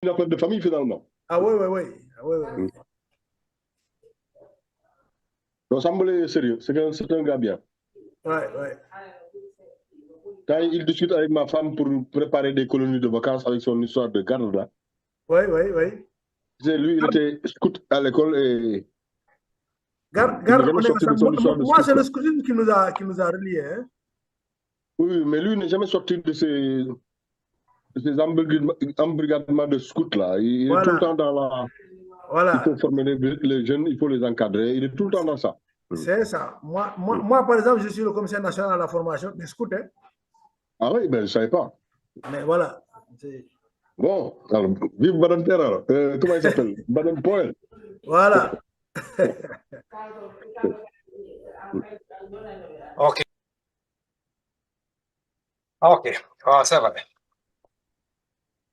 une affaire de famille finalement. Ah oui, oui, oui. Ah, oui, oui. Donc, semblait sérieux. C'est un gars bien. Ouais, ouais. Quand il discute avec ma femme pour préparer des colonies de vacances avec son histoire de garde là. Oui, oui, oui. Lui, il était scout à l'école et Garde, il n'est garde, jamais on est sorti de ensemble. son histoire de Moi, scout. c'est le scoutisme qui nous a reliés. Hein? Oui, mais lui n'est jamais sorti de ces embrigadements de scouts là. Il est tout le temps dans la. Il faut Voilà. former les jeunes, il faut les encadrer. Il est tout le temps dans ça. C'est ça. Moi, par exemple, je suis le commissaire national à la formation des scouts. Hein? Ah oui, ben je ne savais pas. Mais voilà. Bon, alors, vive Madame Terra. Comment il s'appelle? Madame Poel. Voilà. Ok. Ok. Ah, ça va bien.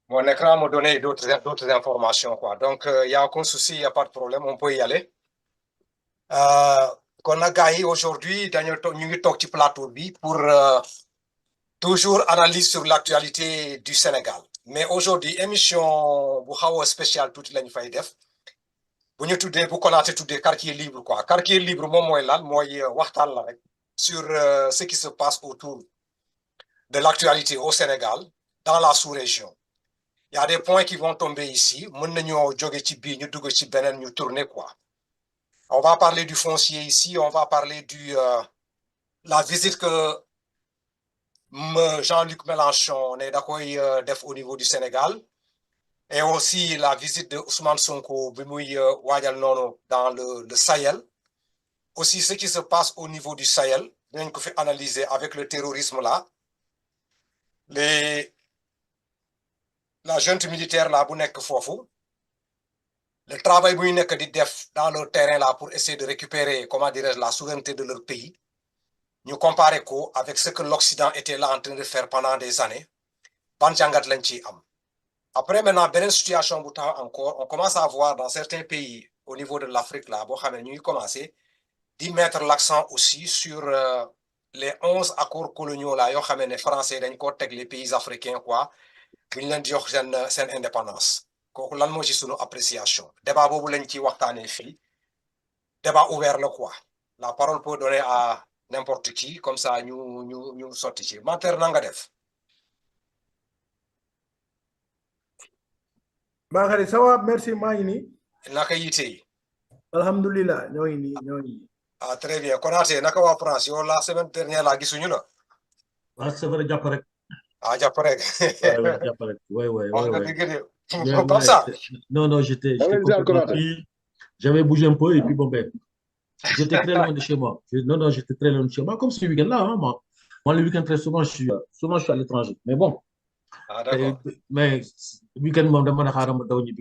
Mon écran m'a donné d'autres informations, quoi. Donc, il n'y a aucun souci, il n'y a pas de problème, on peut y aller. Qu'on a gagné aujourd'hui, ñu ngi toog ci plateau bi pour toujours analyse sur l'actualité du Sénégal. Mais aujourd'hui, émission bu xaw a spéciale tuuti lañu fay def. Bu ñu tuddee bu Konaté tuddee quartier libre, quoi. Quartier libre moom mooy lan mooy waxtaan la rek sur ce qui se passe autour de l'actualité au Sénégal, dans la sous-région. Il y a des points qui vont tomber ici. Mën nañoo jóge ci bii ñu dugg ci beneen ñu tourner, quoi. On va parler du foncier ici, on va parler la visite que Jean-Luc Mélenchon est d'accord def au niveau du Sénégal, et aussi la visite de Ousmane Sonko bi muy waajal noonu dans le Sahel. Aussi ce qui se passe au niveau du Sahel, dinañ ko fi analyser avec le terrorisme là. La junte militaire là bu nekk foofu. Le travail bu ñu nekk di def dans le terrain là pour essayer de récupérer, comment dirais-je, la souveraineté de leur pays. Ñu comparer ko avec ce que l'Occident était là en train de faire pendant des années. Ban jàngat lañ ci am. Après, maintenant, beneen situation bu taxaw encore, on commence à voir dans certains pays au niveau de l'Afrique là, boo xam ne ñu ngi commencé di mettre l'accent aussi sur les 11 accords coloniaux là yoo xam ne français dañ ko teg les pays africains, quoi, bu ñu leen di jox seen indépendance. Kooku lan moo ci sunu appréciation. Débat boobu lañ ci waxtaanee fii. Débat ouvert la, quoi. La parole peut donner à n'importe qui, comme ça ñu sotti ci. Mater na nga def. Bakary, ça va, merci, maa ngi nii. Naka yite yi. Alhamdulillah, ñoo ngi nii. Ah, très bien. Konaté, naka waa France? Yow la semaine dernière la gisuñu la. Ah, c'est vrai, jàpp rek. Ah, jàpp rek. Ouais, jàpp rek. Ouais. Comme ça. Non, j'étais complètement pris. J'avais bougé un peu et puis bon, ben, j'étais très loin de chez moi. Non, j'étais très loin de chez moi, comme ce week-end-là. Hein, moi, le week-end, très souvent, je suis à l'étranger. Mais bon. Ah, d'accord. Mais le week-end, moi,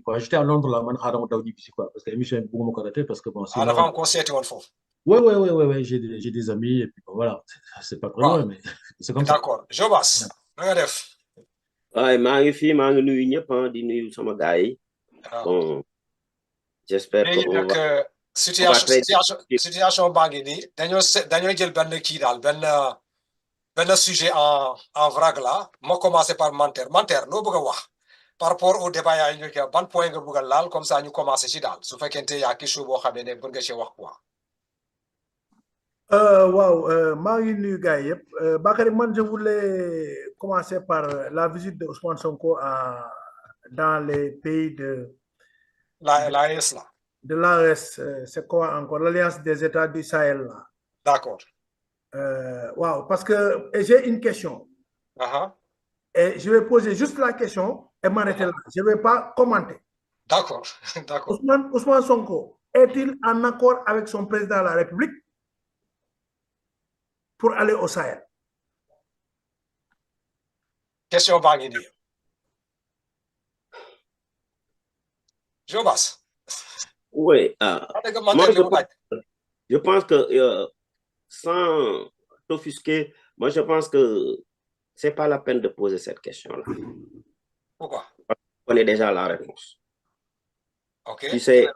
quoi. J'étais à Londres, là, quoi. Parce que l'émission est beaucoup moins ratée, parce que bon, Ah, dafa am concert woon foofu. Ouais. J'ai des amis, et puis bon, voilà. C'est pas très loin, mais c'est comme ça. D'accord. Jobas, na nga def. Ouais, maa ngi fi, maa ngi nuyu ñëpp di nuyu sama gars yi. Bon, j'espère que on va. Situation baa ngi nii dañoo jël benn kii daal benn sujet en vrac là. Ma commencé par Manter loo bëgg a wax par rapport au débat yaa ñu ko ban point nga bëgg a laal comme ça ñu commencé ci daal su fekkente yaa quelque chose boo xam ne bëgg nga ci wax, quoi. Waaw, maa ngi nuyu gars yi yëpp. Bakary, man je voulais commencer par la visite de Ousmane Sonko dans les pays de l'AES là. De l'AES, c'est quoi encore? L'Alliance des États du Sahel là. D'accord. Waaw, parce que j'ai une question. Et je vais poser juste la question et m'arrêter là. Je ne vais pas commenter. D'accord. Ousmane Sonko est-il en accord avec son président de la République pour aller au Sahel? Question baa ngi nii. Jobas. Oui. Moi, je pense que sans t'offusquer, moi, je pense que c'est pas la peine de poser cette question-là. Pourquoi? On connaît déjà la réponse. Ok. Tu sais,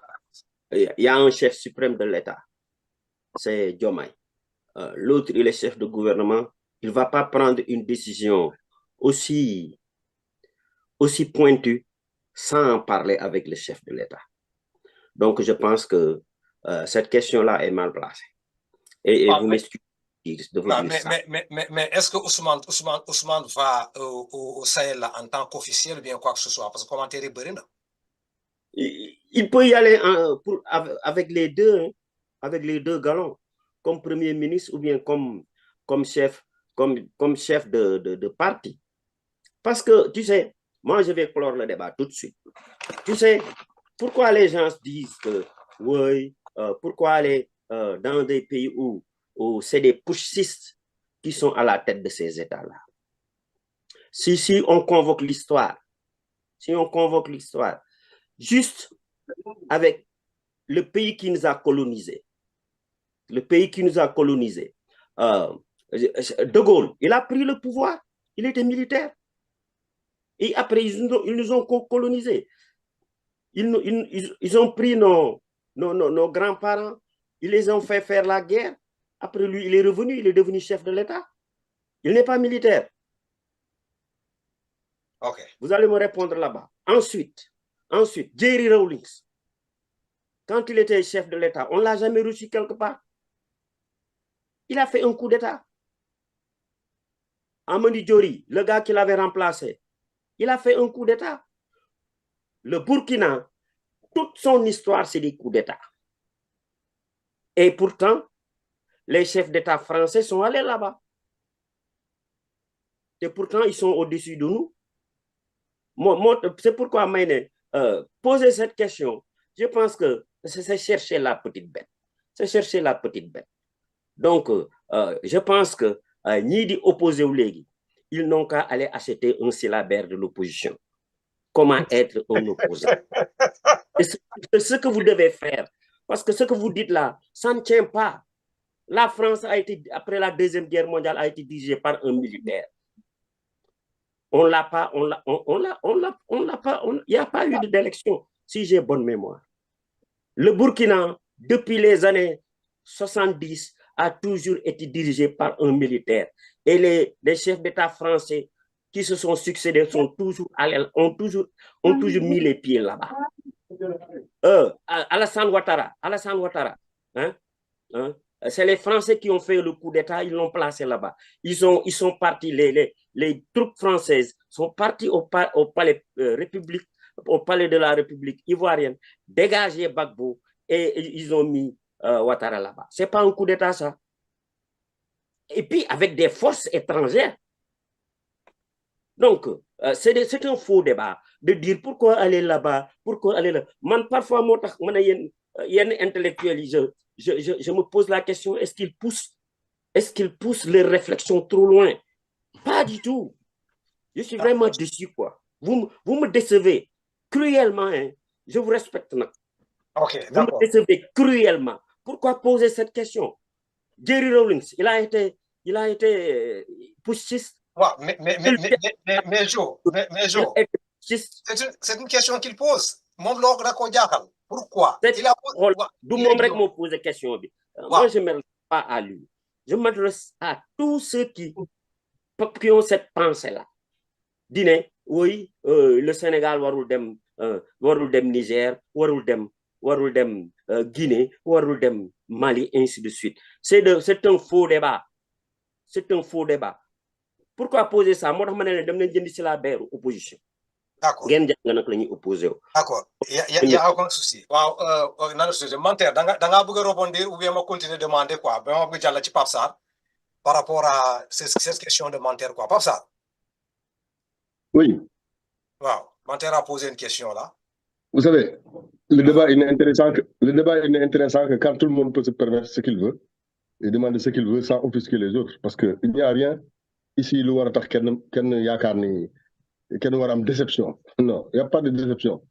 il y a un chef suprême de l'État, c'est Diomaye. L'autre, il est chef de gouvernement. Il ne va pas prendre une décision aussi pointue sans parler avec le chef de l'État. Donc, je pense que cette question-là est mal placée. Et vous m'excusez de vous dire ça. Mais est-ce que Ousmane va au Sahel en tant qu'officiel ou bien quoi que ce soit? Parce que commentaire est brûlant. Il peut y aller avec les deux galons, comme premier ministre ou bien comme chef de parti. Parce que, tu sais, moi, je vais clore le débat tout de suite. Tu sais, pourquoi les gens disent que, oui, pourquoi aller dans des pays où c'est des putschistes qui sont à la tête de ces États-là? Si on convoque l'histoire, juste avec le pays qui nous a colonisés, De Gaulle, il a pris le pouvoir, il était militaire. Et après, ils nous ont colonisés. Ils ont pris nos grands-parents, ils les ont fait faire la guerre. Après lui, il est revenu, il est devenu chef de l'État. Il n'est pas militaire. Ok. Vous allez me répondre là-bas. Ensuite, Jerry Rawlings, quand il était chef de l'État, on ne l'a jamais reçu quelque part. Il a fait un coup d'État. Amadi Diori, le gars qui l'avait remplacé, il a fait un coup d'État. Le Burkina, toute son histoire, c'est des coups d'État. Et pourtant, les chefs d'État français sont allés là-bas. Et pourtant, ils sont au-dessus de nous. C'est pourquoi, poser cette question, je pense que c'est chercher la petite bête. C'est chercher la petite bête. Donc, je pense que ni di opposé ou légui, ils n'ont qu'à aller acheter un syllabaire de l'opposition. Comment être un opposant? C'est ce que vous devez faire. Parce que ce que vous dites là, ça ne tient pas. La France a été, après la Deuxième Guerre mondiale, a été dirigée par un militaire. On l'a pas, il n'y a pas eu d'élection, si j'ai bonne mémoire. Le Burkina, depuis les années 70, a toujours été dirigé par un militaire. Et les chefs d'État français qui se sont succédés ont toujours mis les pieds là-bas. Alassane Ouattara, hein? C'est les Français qui ont fait le coup d'État, ils l'ont placé là-bas. Ils sont partis, les troupes françaises sont parties au palais de la République ivoirienne, dégager Gbagbo et ils ont mis Ouattara là-bas. Ce n'est pas un coup d'État, ça. Et puis, avec des forces étrangères. Donc, c'est un faux débat de dire pourquoi aller là-bas, pourquoi aller là. Man, parfois, il y a un intellectuel, je me pose la question, est-ce qu'ils poussent les réflexions trop loin? Pas du tout. Je suis vraiment déçu, quoi. Vous me décevez cruellement, hein. Je vous respecte. Okay, vous me décevez cruellement. Pourquoi poser cette question? Jerry Rawlings, il a été putschiste. Ouais, mais Joe, c'est une question qu'il pose. Pourquoi? Moi, je ne m'adresse pas à lui. Je m'adresse à tous ceux qui ont cette pensée-là. Dîner, oui, le Sénégal warul dem Niger, warul dem Guinée, warul dem Mali, ainsi de suite. C'est un faux débat. C'est un faux débat. Pourquoi poser ça? Moi, je la opposition. D'accord. D'accord. Il y a aucun souci. Wow, Manter, danga bëgg rebondir ou bien ma continuer de demander quoi? Ben ma bëgg jàll ci Pape Sarr par rapport à cette question de Manter quoi. Pape Sarr. Oui. Wow, Manter a posé une question là. Vous savez, le débat il n'est intéressant que quand tout le monde peut se permettre ce qu'il veut et demander ce qu'il veut sans offusquer les autres parce que il n'y a rien ici lu war a tax kenn yaakaar ni kenn war am déception. Non, il n'y a pas de déception.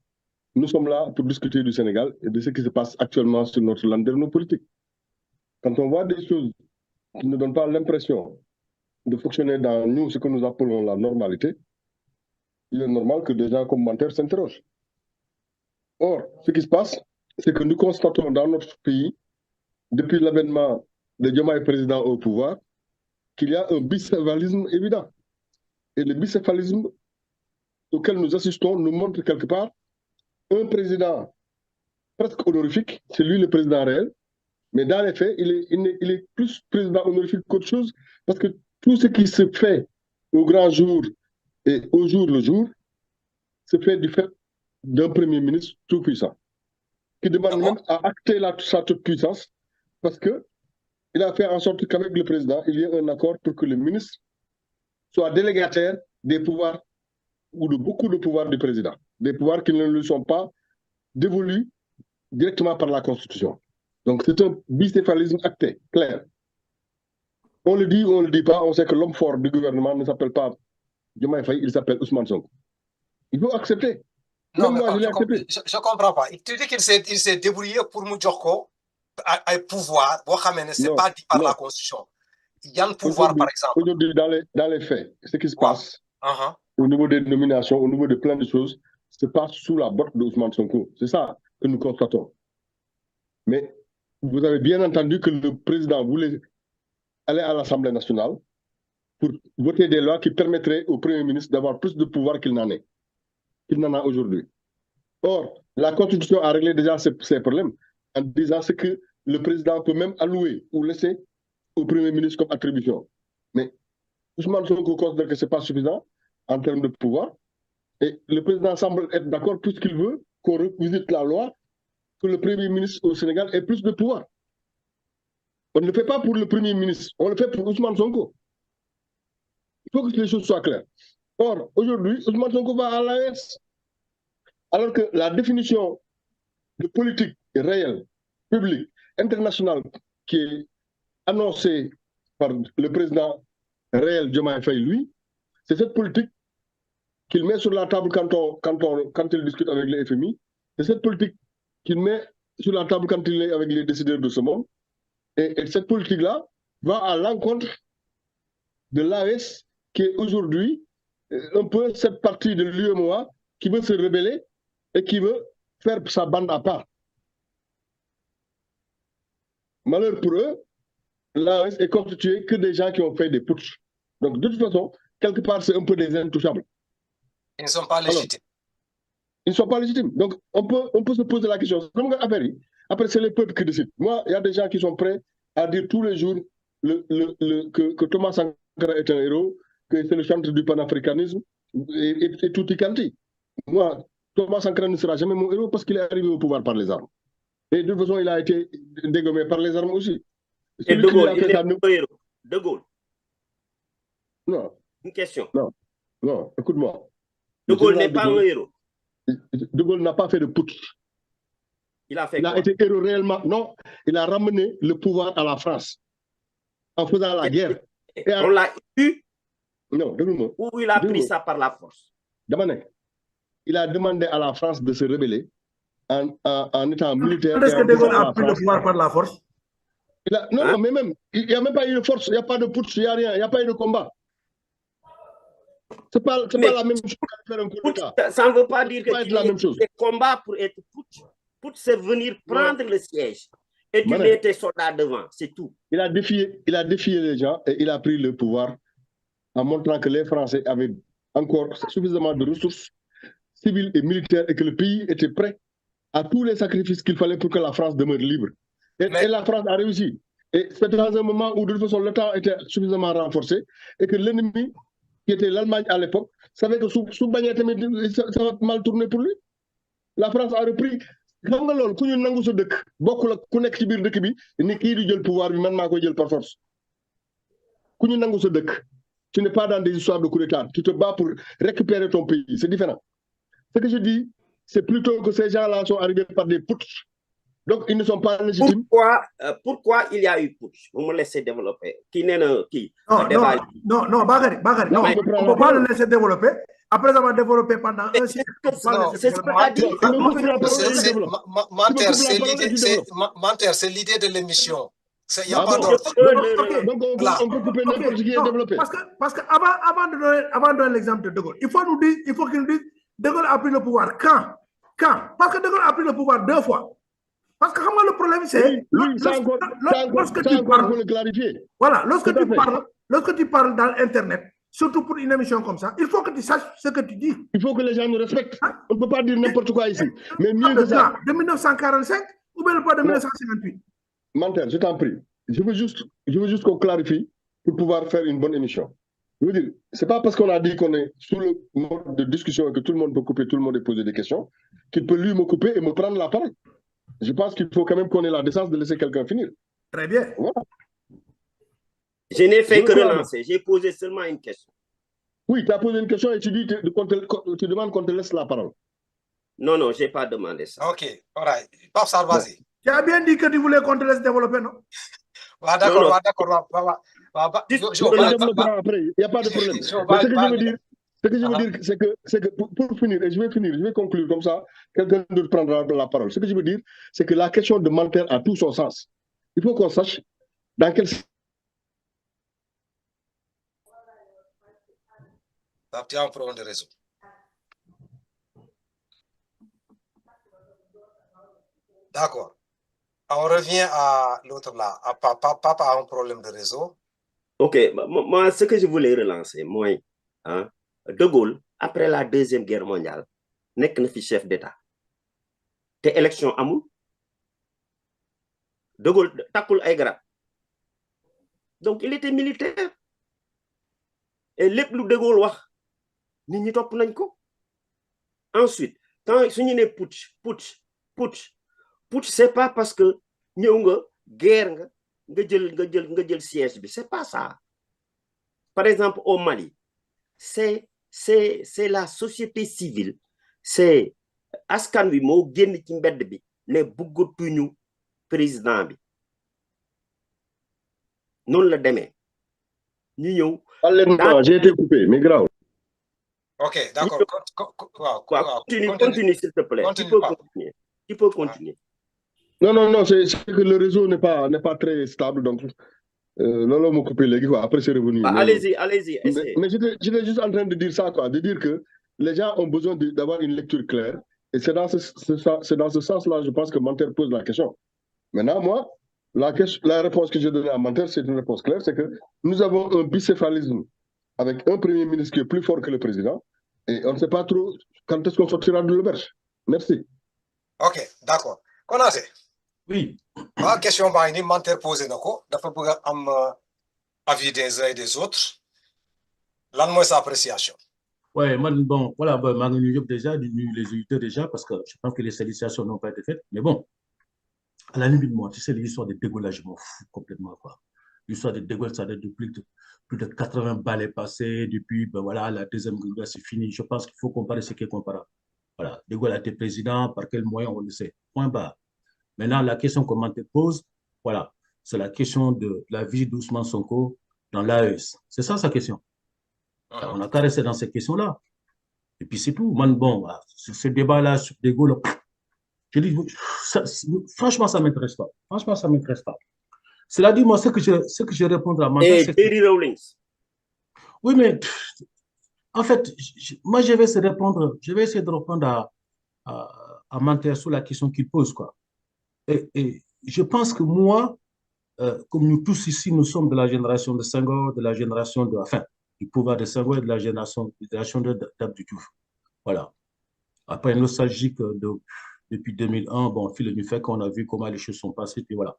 Nous sommes là pour discuter du Sénégal et de ce qui se passe actuellement sur notre landerneau politique. Quand on voit des choses qui ne donnent pas l'impression de fonctionner dans nous, ce que nous appelons la normalité, il est normal que des gens commentaires s'interrogent. Or, ce qui se passe, c'est que nous constatons dans notre pays, depuis l'avènement de Diomaye président au pouvoir, qu'il y a un bicéphalisme évident. Et le bicéphalisme auxquels nous assistons nous montrent quelque part un président presque honorifique, c'est lui le président réel, mais dans les faits, il est plus président honorifique qu'autre chose, parce que tout ce qui se fait au grand jour et au jour le jour se fait du fait d'un premier ministre tout puissant, qui demande même à acter sa toute puissance, parce qu'il a fait en sorte qu'avec le président, il y ait un accord pour que le ministre soit délégataire des pouvoirs ou de beaucoup de pouvoirs du président, des pouvoirs qui ne lui sont pas dévolus directement par la Constitution. Donc c'est un bicéphalisme acté, clair. On le dit ou on ne le dit pas, on sait que l'homme fort du gouvernement ne s'appelle pas Diomaye Faye, il s'appelle Ousmane Sonko. Il faut accepter. Non, mais moi, je ne comprends pas. Tu dis qu'il s'est débrouillé pour Moudjoko un pouvoir. Ce n'est pas dit par la Constitution. Il y a un pouvoir, par exemple. Aujourd'hui, dans les faits, ce qui se passe au niveau des nominations, au niveau de plein de choses, se passe sous la botte d'Ousmane Sonko. C'est ça que nous constatons. Mais vous avez bien entendu que le président voulait aller à l'Assemblée nationale pour voter des lois qui permettraient au Premier ministre d'avoir plus de pouvoir qu'il n'en a aujourd'hui. Or, la Constitution a réglé déjà ces problèmes en disant ce que le président peut même allouer ou laisser au Premier ministre comme attribution. Mais Ousmane Sonko considère que ce n'est pas suffisant en termes de pouvoir. Et le président semble être d'accord puisqu'il veut qu'on revisite la loi, que le Premier ministre au Sénégal ait plus de pouvoir. On ne le fait pas pour le Premier ministre, on le fait pour Ousmane Sonko. Il faut que les choses soient claires. Or, aujourd'hui, Ousmane Sonko va à l'AES. Alors que la définition de politique réelle, publique, internationale, qui est annoncée par le président réel Diomaye Faye, lui, c'est cette politique qu'il met sur la table quand il discute avec les FMI. C'est cette politique qu'il met sur la table quand il est avec les décideurs de ce monde. Et cette politique-là va à l'encontre de l'AES, qui est aujourd'hui un peu cette partie de l'UEMOA qui veut se rebeller et qui veut faire sa bande à part. Malheur pour eux, l'AES est constituée que des gens qui ont fait des putsch. Donc, de toute façon, quelque part, c'est un peu des intouchables. Ils ne sont pas légitimes. Alors, ils ne sont pas légitimes. Donc, on peut se poser la question. Après, c'est les peuples qui décident. Moi, il y a des gens qui sont prêts à dire tous les jours que Thomas Sankara est un héros, que c'est le chantre du panafricanisme et tout y quanti. Moi, Thomas Sankara ne sera jamais mon héros parce qu'il est arrivé au pouvoir par les armes. Et de toute façon, il a été dégommé par les armes aussi. Et De Gaulle, il est un héros. De Gaulle. Non. Une question. Non, écoute-moi. De Gaulle n'est pas un héros. De Gaulle n'a pas fait de putsch. Il a fait Il a été héros réellement. Non, il a ramené le pouvoir à la France en faisant la guerre. Et on l'a eu. Non, dis-moi. Ou il a pris ça par la force. Il a demandé à la France de se rebeller en étant militaire. Est-ce que De Gaulle a pris le pouvoir par la force? Non, mais même, il n'y a même pas eu de force, il n'y a pas de putsch, il n'y a rien, il n'y a pas eu de combat. Ce n'est pas la même chose qu'à faire un coup d'État. Ça ne veut pas dire que tu la même chose. Des combats pour être putsch. Putsch, c'est venir prendre le siège. Et tu mets tes soldats devant, c'est tout. Il a défié les gens et il a pris le pouvoir en montrant que les Français avaient encore suffisamment de ressources civiles et militaires et que le pays était prêt à tous les sacrifices qu'il fallait pour que la France demeure libre. Et la France a réussi. Et c'est dans un moment où de toute façon le temps était suffisamment renforcé et que l'ennemi, qui était l'Allemagne à l'époque, savait que sous Bagné, ça va mal tourner pour lui. La France a repris. Xam nga loolu ku ñu nangu sa dëkk bokkul ak ku nekk ci biir dëkk bi ni kii di jël pouvoir bi man maa koy jël par force ku ñu nangu sa dëkk tu n'es pas dans des histoires de coup d'état tu te bats pour récupérer ton pays c'est différent ce que je dis c'est plutôt que ces gens-là sont arrivés par des putsch donc ils ne sont pas légitimes. Pourquoi il y a eu putsch? Vous me laissez développer. Non, Bakary, non, on ne peut pas le laisser développer. Après avoir développé pendant un siècle. C'est ce qu'on a dit. Menteur, c'est l'idée de l'émission. Il n'y a pas d'autre. Donc on peut couper n'importe qui est développé. Parce qu'avant de donner l'exemple de De Gaulle, il faut qu'il nous dise De Gaulle a pris le pouvoir quand? Parce que De Gaulle a pris le pouvoir 2 fois. Parce que le problème, c'est lorsque tu parles, voilà, lorsque tu parles dans Internet, surtout pour une émission comme ça, il faut que tu saches ce que tu dis. Il faut que les gens nous respectent. On ne peut pas dire n'importe quoi ici. Mais Pas mieux de que ça. de 1945 ou bien pas de 1958. Mantel, je t'en prie. Je veux juste qu'on clarifie pour pouvoir faire une bonne émission. Je veux dire, c'est pas parce qu'on a dit qu'on est sous le mode de discussion et que tout le monde peut couper, tout le monde peut poser des questions, qu'il peut lui me couper et me prendre la parole. Je pense qu'il faut quand même qu'on ait la décence de laisser quelqu'un finir. Très bien. Voilà. Je n'ai fait que relancer. J'ai posé seulement une question. Oui, tu as posé une question et tu dis tu demandes qu'on te laisse la parole. Non, non, je n'ai pas demandé ça. Ok, all right. Pape Sarr, vas-y. Tu as bien dit que tu voulais qu'on te laisse développer, non? D'accord, d'accord. Il n'y a pas de problème. Mais ce que je veux dire, c'est que pour finir, et je vais conclure comme ça, quelqu'un d'autre prendra la parole. Ce que je veux dire, c'est que la question de Manter a tout son sens. Il faut qu'on sache dans quel sens. Tu as un problème de réseau. D'accord. On revient à l'autre là. Papa a un problème de réseau. Ok, moi, ce que je voulais relancer, moi, hein, De Gaulle, après la Deuxième Guerre mondiale, n'est qu'un chef d'État. Tes élections amul. De Gaulle, takul ay grade. Donc, il était militaire. Et les plus De Gaulle wax, nit ñi top nañ ko. Ensuite, quand suñu né putsch, c'est pas parce que ñew nga guerre nga jël siège bi, c'est pas ça. Par exemple au Mali, c'est la société civile, c'est askan wi mo génn ci mbedd bi né bëggatuñu président bi. Non la démé. Ñu ñew j'ai été coupé, mais grave. Ok, d'accord. Continue, s'il te plaît. Tu peux continuer. Non, c'est que le réseau n'est pas très stable, donc Lolo m'a coupé les gars, après c'est revenu. Allez-y, mais j'étais juste en train de dire ça, quoi, de dire que les gens ont besoin d'avoir une lecture claire, et c'est dans ce sens-là, je pense que Manter pose la question. Maintenant, moi, la réponse que j'ai donnée à Manter, c'est une réponse claire, c'est que nous avons un bicéphalisme avec un premier ministre qui est plus fort que le président, et on ne sait pas trop quand est-ce qu'on sortira de l'auberge. Merci. Ok, d'accord. Konaté. Oui. Ma question est ni Manter posé nako, dafa bëgg am avis des uns et des autres. Lan mooy sa appréciation? Ouais, bon, voilà, déjà, les auditeurs déjà, parce que je pense que les salutations n'ont pas été faites, mais bon, à la limite, moi, tu sais, l'histoire des dégolages, je m'en fous complètement, quoi. L'histoire des dégolages, ça date de plus de 80 balles passées, depuis, ben voilà, la deuxième guerre, c'est fini. Je pense qu'il faut comparer ce qui est comparable. Voilà, De Gaulle a été président, par quel moyen, on le sait. Point barre. Maintenant, la question qu'on te pose, voilà, c'est la question de la vie d'Ousmane Sonko dans l'AES. C'est ça sa question. Alors, on n'a qu'à rester dans ces questions-là. Et puis c'est tout. Bon, ce débat-là sur De Gaulle, je dis, franchement, ça ne m'intéresse pas. Franchement, ça ne m'intéresse pas. Cela dit, moi, ce que je réponds à Manter, c'est Terry Rawlings. Oui, mais en fait, moi, je vais essayer de répondre à Manter sur la question qu'il pose, quoi. Et je pense que moi, comme nous tous ici, nous sommes de la génération de Senghor, de la génération du pouvoir de Senghor et de la génération d'Abdou Diouf. Voilà. Après, nostalgique depuis 2001, bon, fil du fait qu'on a vu comment les choses sont passées, puis voilà.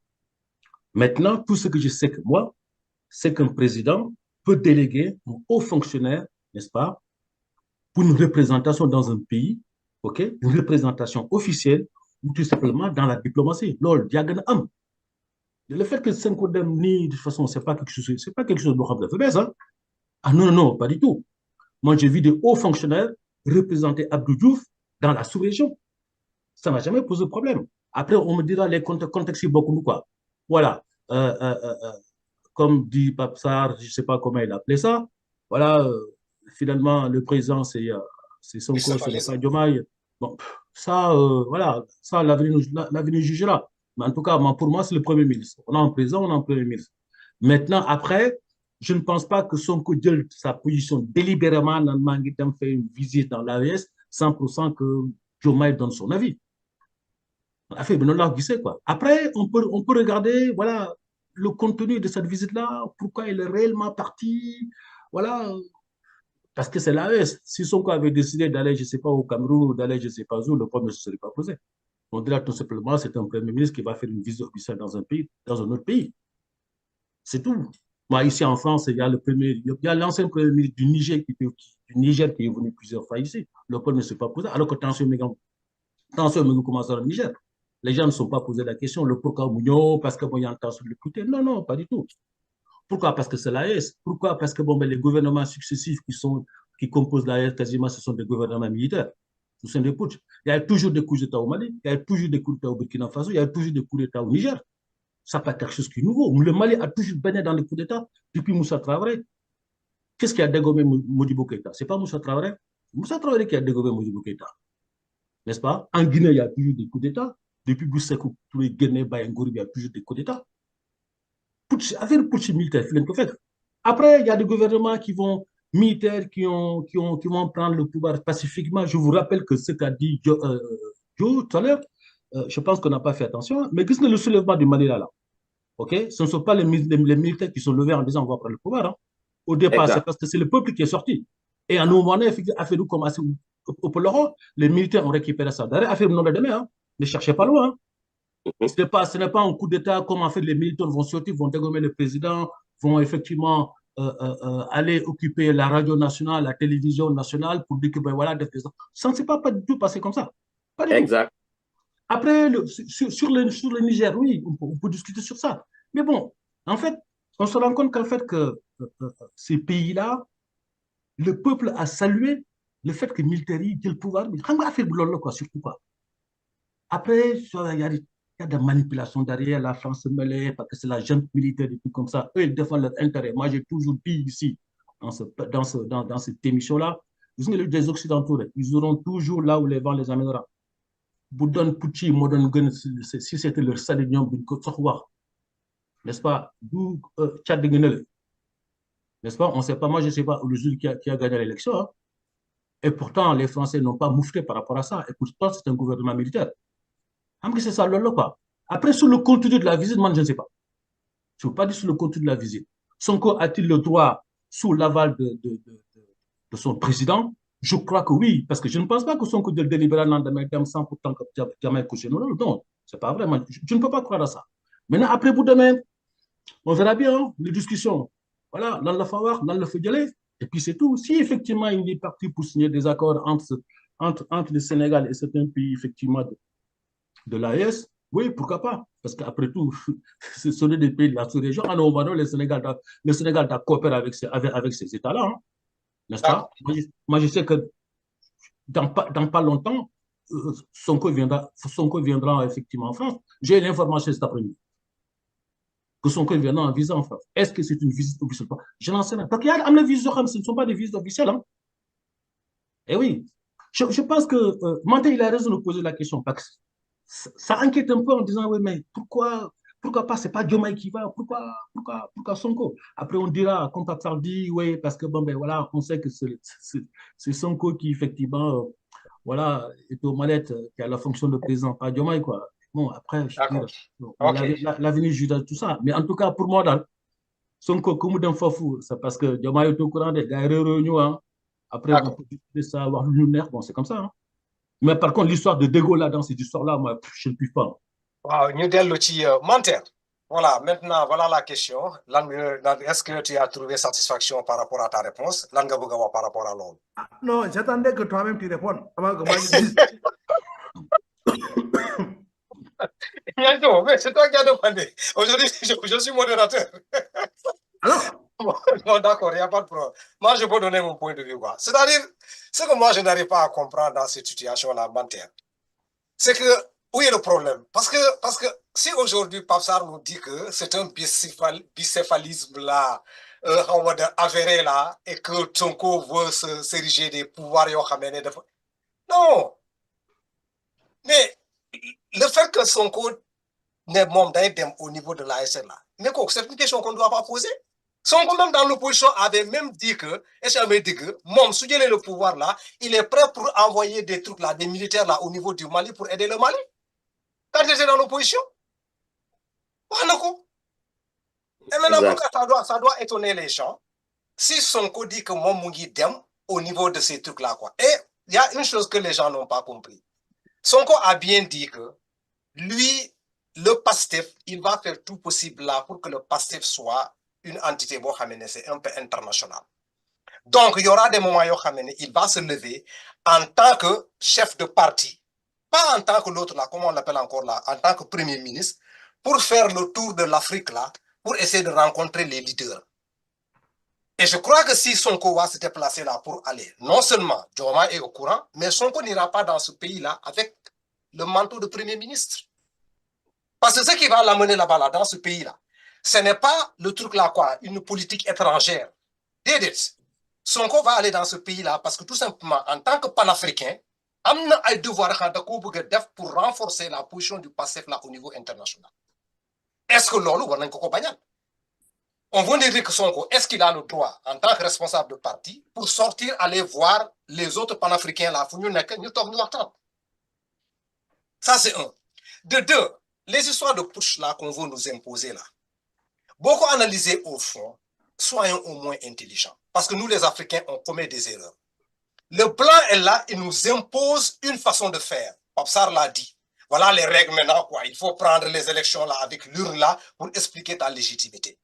Maintenant, tout ce que je sais que moi, c'est qu'un président peut déléguer un haut fonctionnaire, n'est-ce pas, pour une représentation dans un pays, ok, une représentation officielle, ou tout simplement dans la diplomatie. Lors diagramme. Le fait que Sonko dem ni de toute façon, c'est pas quelque chose de faiblesse, hein. Ah non, pas du tout. Moi, j'ai vu des hauts fonctionnaires représenter Abdou Diouf dans la sous-région. Ça ne m'a jamais posé de problème. Après, on me dira les contextes beaucoup, quoi. Voilà. Comme dit Pape Sarr, je ne sais pas comment il appelait ça. Voilà. Finalement, le président, c'est Sonko, ce n'est pas Diomaye. Bon, ça, voilà. Ça, l'avenir jugera. Mais en tout cas, pour moi, c'est le Premier ministre. On a un président, on a un Premier ministre. Maintenant, après, je ne pense pas que Sonko ait sa position délibérément dans le Manguitam fait une visite dans l'AES 100% que Diomaye donne son avis. Après, on peut regarder, voilà, le contenu de cette visite-là, pourquoi il est réellement parti, voilà, Parce que c'est l'AES. Si Sonko avait décidé d'aller, je ne sais pas, au Cameroun ou d'aller, je ne sais pas où, le problème ne se serait pas posé. On dirait tout simplement c'est un Premier ministre qui va faire une visite officielle dans un pays, dans un autre pays. C'est tout. Moi, ici en France, il y a l'ancien Premier ministre du Niger qui est venu plusieurs fois ici. Le problème ne s'est pas posé. Alors que tension commence dans le Niger. Les gens ne sont pas posés la question, le pourquoi Mounion, parce que bon, il y a un temps sur le côté. Non, non, pas du tout. Pourquoi? Parce que c'est l'AES. Pourquoi? Parce que bon, ben, les gouvernements successifs qui composent l'AES, quasiment, ce sont des gouvernements militaires. Ce sont des putsch. Il y a toujours des coups d'État au Mali, il y a toujours des coups d'État au Burkina Faso, il y a toujours des coups d'État au Niger. Ça n'est pas quelque chose qui est nouveau. Le Mali a toujours baigné dans les coups d'État depuis Moussa Traoré. Qu'est-ce qui a dégommé Modibo Keïta? Ce n'est pas Moussa Traoré. Moussa Traoré qui a dégommé Modibo Keïta. N'est-ce pas? En Guinée, il y a toujours des coups d'État. Depuis Boussekou, tous les Guinéens, Bayangori, il y a toujours des coups d'État. Avec le putsch militaire, après, il y a des gouvernements militaires qui vont prendre le pouvoir pacifiquement. Je vous rappelle que ce qu'a dit Joe tout à l'heure, je pense qu'on n'a pas fait attention, mais qu'est-ce que le soulèvement du Mali là? Okay? Ce ne sont pas les militaires qui sont levés en disant on va prendre le pouvoir. Hein. Au départ, c'est parce que c'est le peuple qui est sorti. Et à un moment donné, affaire commencé au Pôle-Nord, les militaires ont récupéré ça. D'ailleurs, affaire non de demain, hein. Ne cherchez pas loin. Hein. Ce n'est pas un coup d'État comme en fait les militaires vont sortir, vont dégommer le président, vont effectivement aller occuper la radio nationale, la télévision nationale pour dire que ben voilà, ça ne s'est pas du tout passé comme ça. Pas du tout. Après, sur le Niger, oui, on peut discuter sur ça. Mais bon, en fait, on se rend compte qu'en fait que ces pays-là, le peuple a salué le fait que les militaires aient le pouvoir. Mais on a fait quoi, surtout quoi. Après, il y a des manipulations derrière, la France se mêlée, parce que c'est la junte militaire et tout comme ça. Eux, ils défendent leurs intérêts. Moi, j'ai toujours dit ici, dans cette émission-là, des Occidentaux, ils auront toujours là où les vents les amènera. Boudon Pouchi, Modon Gun, si c'était leur salinium, n'est-ce pas? D'où Tchad de Guinée. N'est-ce pas? On ne sait pas, moi je ne sais pas le qui a gagné l'élection. Hein. Et pourtant, les Français n'ont pas moufté par rapport à ça. Et pourtant, c'est un gouvernement militaire. C'est ça, là, quoi. Après, sur le contenu de la visite, moi, je ne sais pas. Je ne veux pas dire sur le contenu de la visite. Sonko a-t-il le droit, sous l'aval de son président? Je crois que oui, parce que je ne pense pas que Sonko de délibérer le lendemain sans pourtant que jamais couché. Non, non, c'est pas vrai. Je ne peux pas croire à ça. Maintenant, après, pour demain, on verra bien hein, les discussions. Voilà, dans le Fawar, dans le Fedjelé. Et puis c'est tout. Si effectivement il est parti pour signer des accords entre le Sénégal et certains pays, effectivement, de l'AES, oui, pourquoi pas? Parce qu'après tout, ce sont des pays de la sous-région. En moment le Sénégal doit coopérer avec ces États-là. Hein, n'est-ce pas? Moi, je sais que dans pas longtemps, Sonko viendra effectivement en France. J'ai l'information cet après-midi que Sonko viendra en visa en France. Est-ce que c'est une visite officielle? Je n'en sais rien. Parce qu'il y a des visites, ce ne sont pas des visites officielles. Hein. Et oui, je pense que Manté, il a raison de poser la question. Parce que ça inquiète un peu en disant, oui, mais pourquoi pas, c'est pas Diomaye qui va, pourquoi Sonko? Après, on dira, comme Patsar dit, oui, parce que bon, ben voilà, on sait que c'est Sonko qui, effectivement, voilà, est aux manettes, qui a la fonction de président, pas Diomaye, quoi. Bon, après, l'avenir juge tout ça. Mais en tout cas, pour moi, dans Sonko, comme d'un fafou, c'est parce que Diomaye est au courant des gars réunions, hein. Après, on peut discuter ça, avoir l'univers, bon, c'est comme ça, hein. Mais par contre, l'histoire de De Gaulle, là, dans cette histoire-là, moi, je ne puis pas. Wow, New Delhi, Manter. Voilà, maintenant, voilà la question. Est-ce que tu as trouvé satisfaction par rapport à ta réponse? Langabugawa par rapport à l'autre. Non, j'attendais que toi-même tu répondes avant que moi je dise. C'est toi qui as demandé. Aujourd'hui, je suis modérateur. Alors? Bon, d'accord, il n'y a pas de problème. Moi, je peux donner mon point de vue. C'est-à-dire, ce que moi, je n'arrive pas à comprendre dans cette situation-là, Manter, c'est que, où est le problème? Parce que si aujourd'hui, Papsar nous dit que c'est un bicéphalisme là, avéré là, et que Sonko veut s'ériger des pouvoirs, non! Mais le fait que Sonko n'est pas au niveau de l'ASN là, mais c'est une question qu'on ne doit pas poser. Sonko même dans l'opposition avait même dit que, Mom, si il a le pouvoir là, il est prêt pour envoyer des troupes là, des militaires là au niveau du Mali pour aider le Mali. Quand il était dans l'opposition. Et maintenant, ça doit étonner les gens. Si Sonko dit que Mom Mungi Dem, au niveau de ces trucs-là, quoi. Et il y a une chose que les gens n'ont pas compris. Sonko a bien dit que lui, le PASTEF, il va faire tout possible là pour que le PASTEF soit une entité, c'est un peu internationale. Donc, il y aura des moments où il va se lever en tant que chef de parti, pas en tant que l'autre là, comment on l'appelle encore là, en tant que premier ministre, pour faire le tour de l'Afrique là, pour essayer de rencontrer les leaders. Et je crois que si Sonko va se déplacer là pour aller, non seulement Djoma est au courant, mais Sonko n'ira pas dans ce pays-là avec le manteau de premier ministre. Parce que ce qui va l'amener là-bas, là, dans ce pays-là, ce n'est pas le truc là, quoi, une politique étrangère. Sonko va aller dans ce pays-là parce que tout simplement, en tant que panafricain, il a un devoir pour renforcer la position du PASTEF là au niveau international. Est-ce que l'on on veut dire que Sonko, est-ce qu'il a le droit, en tant que responsable de parti, pour sortir, aller voir les autres panafricains là, ça c'est un. De deux, les histoires de push là qu'on veut nous imposer là, beaucoup analysées au fond, soyons au moins intelligents. Parce que nous les Africains, on commet des erreurs. Le blanc est là, il nous impose une façon de faire. Papsar l'a dit. Voilà les règles maintenant, quoi. Il faut prendre les élections là avec l'urne là pour expliquer ta légitimité.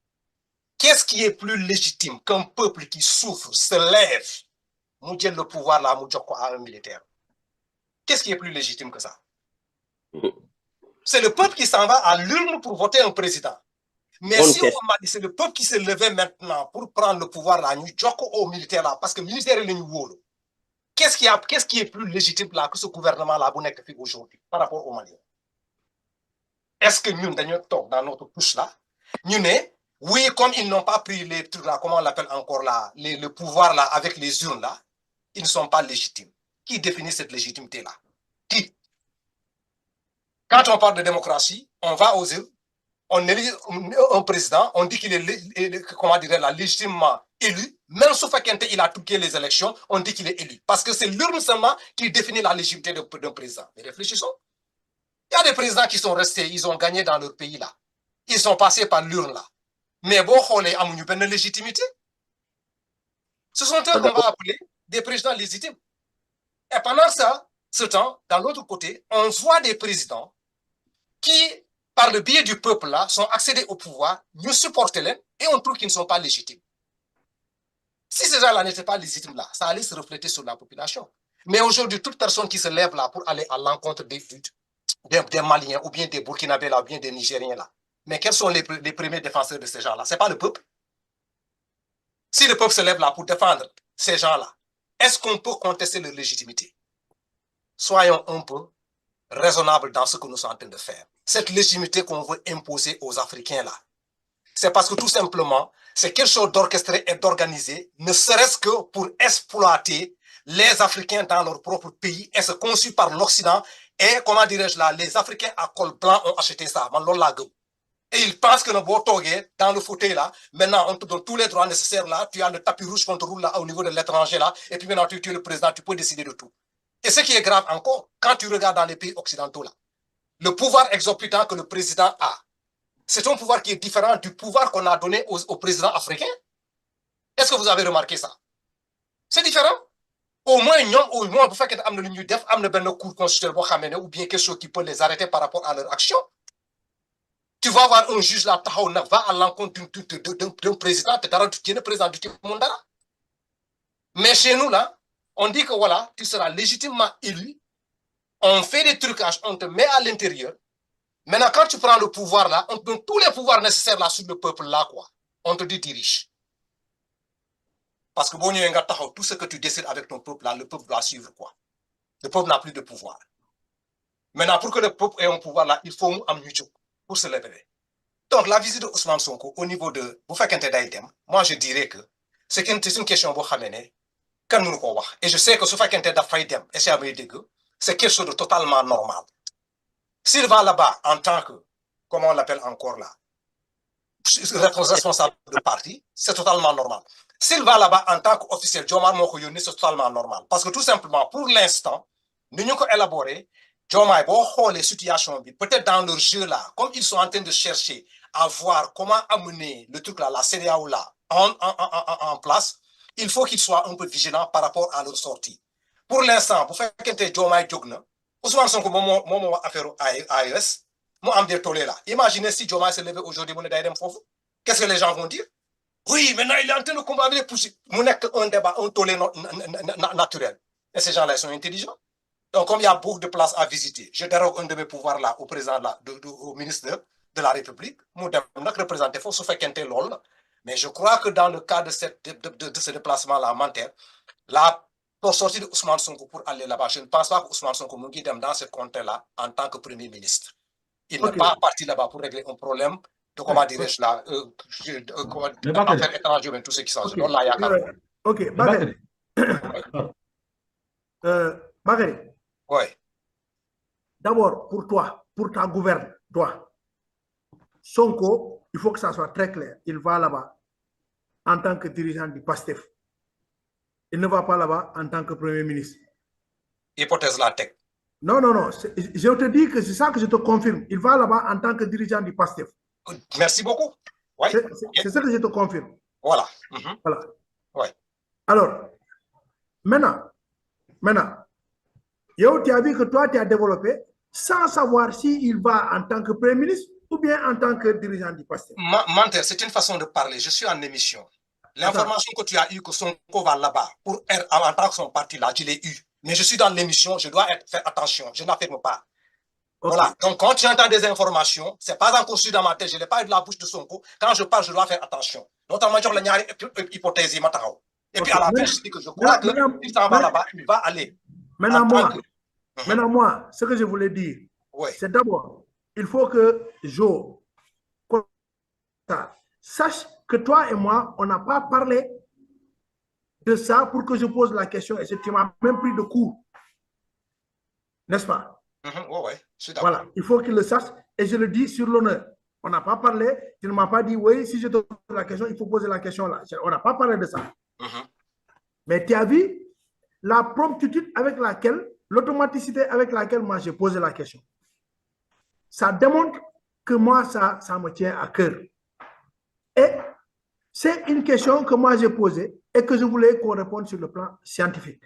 Qu'est-ce qui est plus légitime qu'un peuple qui souffre, se lève, nous donne le pouvoir là, nous à un militaire? Qu'est-ce qui est plus légitime que ça? C'est le peuple qui s'en va à l'urne pour voter un président. Mais si on m'a dit c'est le peuple qui s'est levé maintenant pour prendre le pouvoir là, nous joko au militaire là, parce que le militaire est le nouveau. Qu'est-ce qui est plus légitime là que ce gouvernement là aujourd'hui par rapport au Mali? Est-ce que nous, dans notre touche là, nous oui, comme ils n'ont pas pris les trucs là, comment on l'appelle encore là, le pouvoir là avec les urnes là, ils ne sont pas légitimes. Qui définit cette légitimité là? Qui? Quand on parle de démocratie, on va aux urnes, on élit un président, on dit qu'il est, comment dire, légitimement élu, même sauf qu'il a truqué les élections, on dit qu'il est élu. Parce que c'est l'urne seulement qui définit la légitimité d'un président. Mais réfléchissons. Il y a des présidents qui sont restés, ils ont gagné dans leur pays là. Ils sont passés par l'urne là. Mais bon, on a une légitimité. Ce sont eux qu'on va appeler des présidents légitimes. Et pendant ça, ce temps, dans l'autre côté, on voit des présidents qui, par le biais du peuple là, sont accédés au pouvoir, nous supportent les et on trouve qu'ils ne sont pas légitimes. Si ces gens-là n'étaient pas légitimes là, ça allait se refléter sur la population. Mais aujourd'hui, toute personne qui se lève là pour aller à l'encontre des Maliens ou bien des Burkinabés là, ou bien des Nigériens là, mais quels sont les premiers défenseurs de ces gens-là? Ce n'est pas le peuple. Si le peuple se lève là pour défendre ces gens-là, est-ce qu'on peut contester leur légitimité? Soyons un peu raisonnables dans ce que nous sommes en train de faire. Cette légitimité qu'on veut imposer aux Africains là, c'est parce que tout simplement, c'est quelque chose d'orchestré et d'organisé, ne serait-ce que pour exploiter les Africains dans leur propre pays et c'est conçu par l'Occident. Et comment dirais-je là, les Africains à col blanc ont acheté ça. Et ils pensent que dans le fauteuil là, maintenant on te donne tous les droits nécessaires là, tu as le tapis rouge qu'on te roule là au niveau de l'étranger là, et puis maintenant tu es le président, tu peux décider de tout. Et ce qui est grave encore, quand tu regardes dans les pays occidentaux là, le pouvoir exorbitant que le président a, c'est un pouvoir qui est différent du pouvoir qu'on a donné aux présidents africains. Est-ce que vous avez remarqué ça? C'est différent. Au moins, vous faites un cours constitutionnel ou bien quelque chose qui peut les arrêter par rapport à leur action. Tu vas avoir un juge là, va à l'encontre d'un président, tu es le président du monde. Mais chez nous là, on dit que voilà, tu seras légitimement élu, on fait des trucages, on te met à l'intérieur. Maintenant, quand tu prends le pouvoir là, on te donne tous les pouvoirs nécessaires là sur le peuple là, quoi. On te dit dirige. Parce que bon, tout ce que tu décides avec ton peuple là, le peuple doit suivre quoi. Le peuple n'a plus de pouvoir. Maintenant, pour que le peuple ait un pouvoir là, il faut un mutuel pour se lever. Donc, la visite de Ousmane Sonko au niveau de moi je dirais que c'est une question et je sais que c'est quelque chose de totalement normal. S'il va là-bas en tant que, comment on l'appelle encore là, responsable de parti, c'est totalement normal. S'il va là-bas en tant qu'officiel, c'est totalement normal. Parce que tout simplement, pour l'instant, nous avons élaboré les situations, peut-être dans leur jeu là, comme ils sont en train de chercher à voir comment amener le truc là, la CEDEAO là, en place, il faut qu'ils soient un peu vigilants par rapport à leur sortie. Pour l'instant, pour faire qu'un Diomaye Diogna, Ousmane Sonko, mon affaire AES, moi, am des tollés là. Imaginez si Diomaye se levait aujourd'hui, qu'est-ce que les gens vont dire? Oui, maintenant il est en train de combattre les pousser. Un débat, un tollé naturel. Et ces gens-là, ils sont intelligents. Donc, comme il y a beaucoup de places à visiter, je déroge un de mes pouvoirs là au président là, au ministre de la République, nous devons représenter faut se faire qu'un tel rôle. Mais je crois que dans le cas de ce déplacement-là, Manter, la sortie de Ousmane Sonko pour aller là-bas, je ne pense pas que Ousmane Sonko nous guide dans ce contexte-là en tant que Premier ministre. Il n'est pas parti là-bas pour régler un problème de, comment dirais-je là, affaires étrangères, tout ce qui s'en suit. Ok, Bakary. Oui. D'abord, pour toi, pour ta gouverne, toi, Sonko, il faut que ça soit très clair. Il va là-bas en tant que dirigeant du PASTEF. Il ne va pas là-bas en tant que Premier ministre. Hypothèse la tech. Non. Je te dis que c'est ça que je te confirme. Il va là-bas en tant que dirigeant du PASTEF. Merci beaucoup. Oui. C'est ce que je te confirme. Voilà. Voilà. Oui. Alors, maintenant, Yo, tu as vu que toi, tu as développé sans savoir s'il va en tant que Premier ministre ou bien en tant que dirigeant du PASTEF. Manter, c'est une façon de parler. Je suis en émission. L'information que tu as eue que Sonko va là-bas pour être en tant que son parti là, je l'ai eu. Mais je suis dans l'émission, je dois faire attention. Je n'affirme pas. Okay. Voilà. Donc, quand tu entends des informations, c'est pas encore su dans ma tête. Je ne l'ai pas eu de la bouche de Sonko. Quand je parle, je dois faire attention. Notamment, je vais hypothèse. Et puis, à la fin, je dis que je crois qu'il s'en va là-bas, il va aller. Maintenant, moi, ce que je voulais dire, c'est d'abord, il faut que Jo sache que toi et moi, on n'a pas parlé de ça pour que je pose la question et tu m'as même pris de cours. N'est-ce pas? Voilà, il faut qu'il le sache et je le dis sur l'honneur. On n'a pas parlé, tu ne m'as pas dit, oui, si je te pose la question, il faut poser la question là. On n'a pas parlé de ça. Mais tu as vu la promptitude avec laquelle, l'automaticité avec laquelle moi j'ai posé la question. Ça démontre que moi, ça me tient à cœur. Et c'est une question que moi j'ai posée et que je voulais qu'on réponde sur le plan scientifique.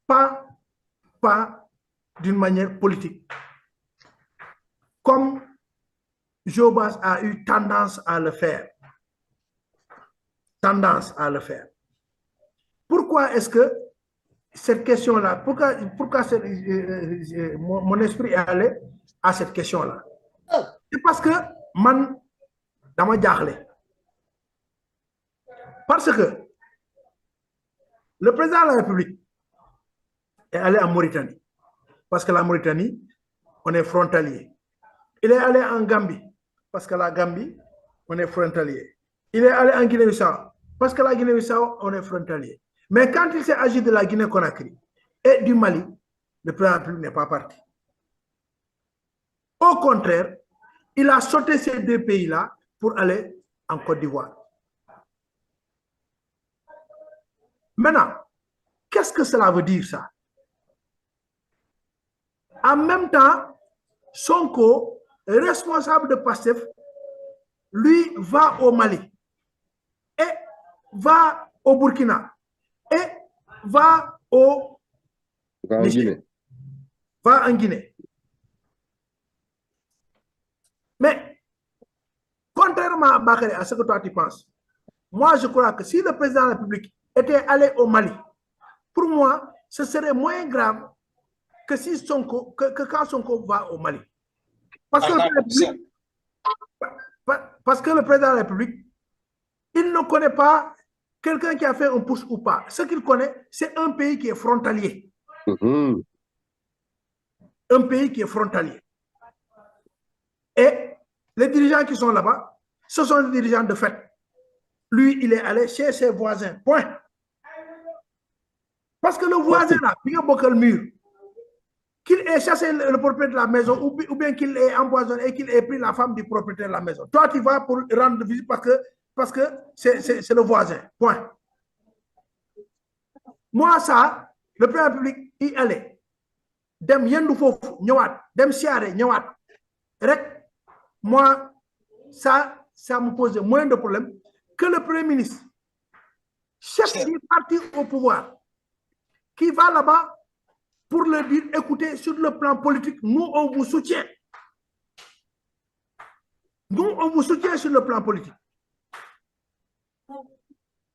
Pas d'une manière politique. Comme Jobas a eu tendance à le faire. Pourquoi est-ce que cette question-là, pourquoi mon esprit est allé à cette question-là? C'est parce que man, dama jaxlé. Parce que le président de la République est allé en Mauritanie. Parce que la Mauritanie, on est frontalier. Il est allé en Gambie. Parce que la Gambie, on est frontalier. Il est allé en Guinée-Bissau. Parce que la Guinée-Bissau, on est frontalier. Mais quand il s'est agi de la Guinée-Conakry et du Mali, le président de la République n'est pas parti. Au contraire, il a sauté ces deux pays-là pour aller en Côte d'Ivoire. Maintenant, qu'est-ce que cela veut dire ça? En même temps, Sonko, responsable de PASTEF, lui va au Mali et va au Burkina et va au Niger, va en Guinée. Mais, contrairement à Bakary, à ce que toi tu penses, moi je crois que si le président de la République était allé au Mali, pour moi, ce serait moins grave que si Sonko, que quand Sonko va au Mali. Parce que le président de la République, il ne connaît pas quelqu'un qui a fait un push ou pas. Ce qu'il connaît, c'est un pays qui est frontalier. Un pays qui est frontalier. Et les dirigeants qui sont là-bas, ce sont des dirigeants de fait. Lui, il est allé chez ses voisins. Point. Parce que le voisin là, il a beaucoup le mur. Qu'il ait chassé le propriétaire de la maison ou bien qu'il ait empoisonné et qu'il ait pris la femme du propriétaire de la maison. Toi, tu vas pour rendre visite parce que c'est le voisin. Point. Moi, ça, le président de la République, il allait. Dem yendu fofu, ñëwaat, dem siaré, ñëwaat. Rek, moi, ça me pose moins de problèmes que le Premier ministre chef du parti au pouvoir, qui va là-bas pour leur dire, écoutez, sur le plan politique, nous, on vous soutient. Nous, on vous soutient sur le plan politique.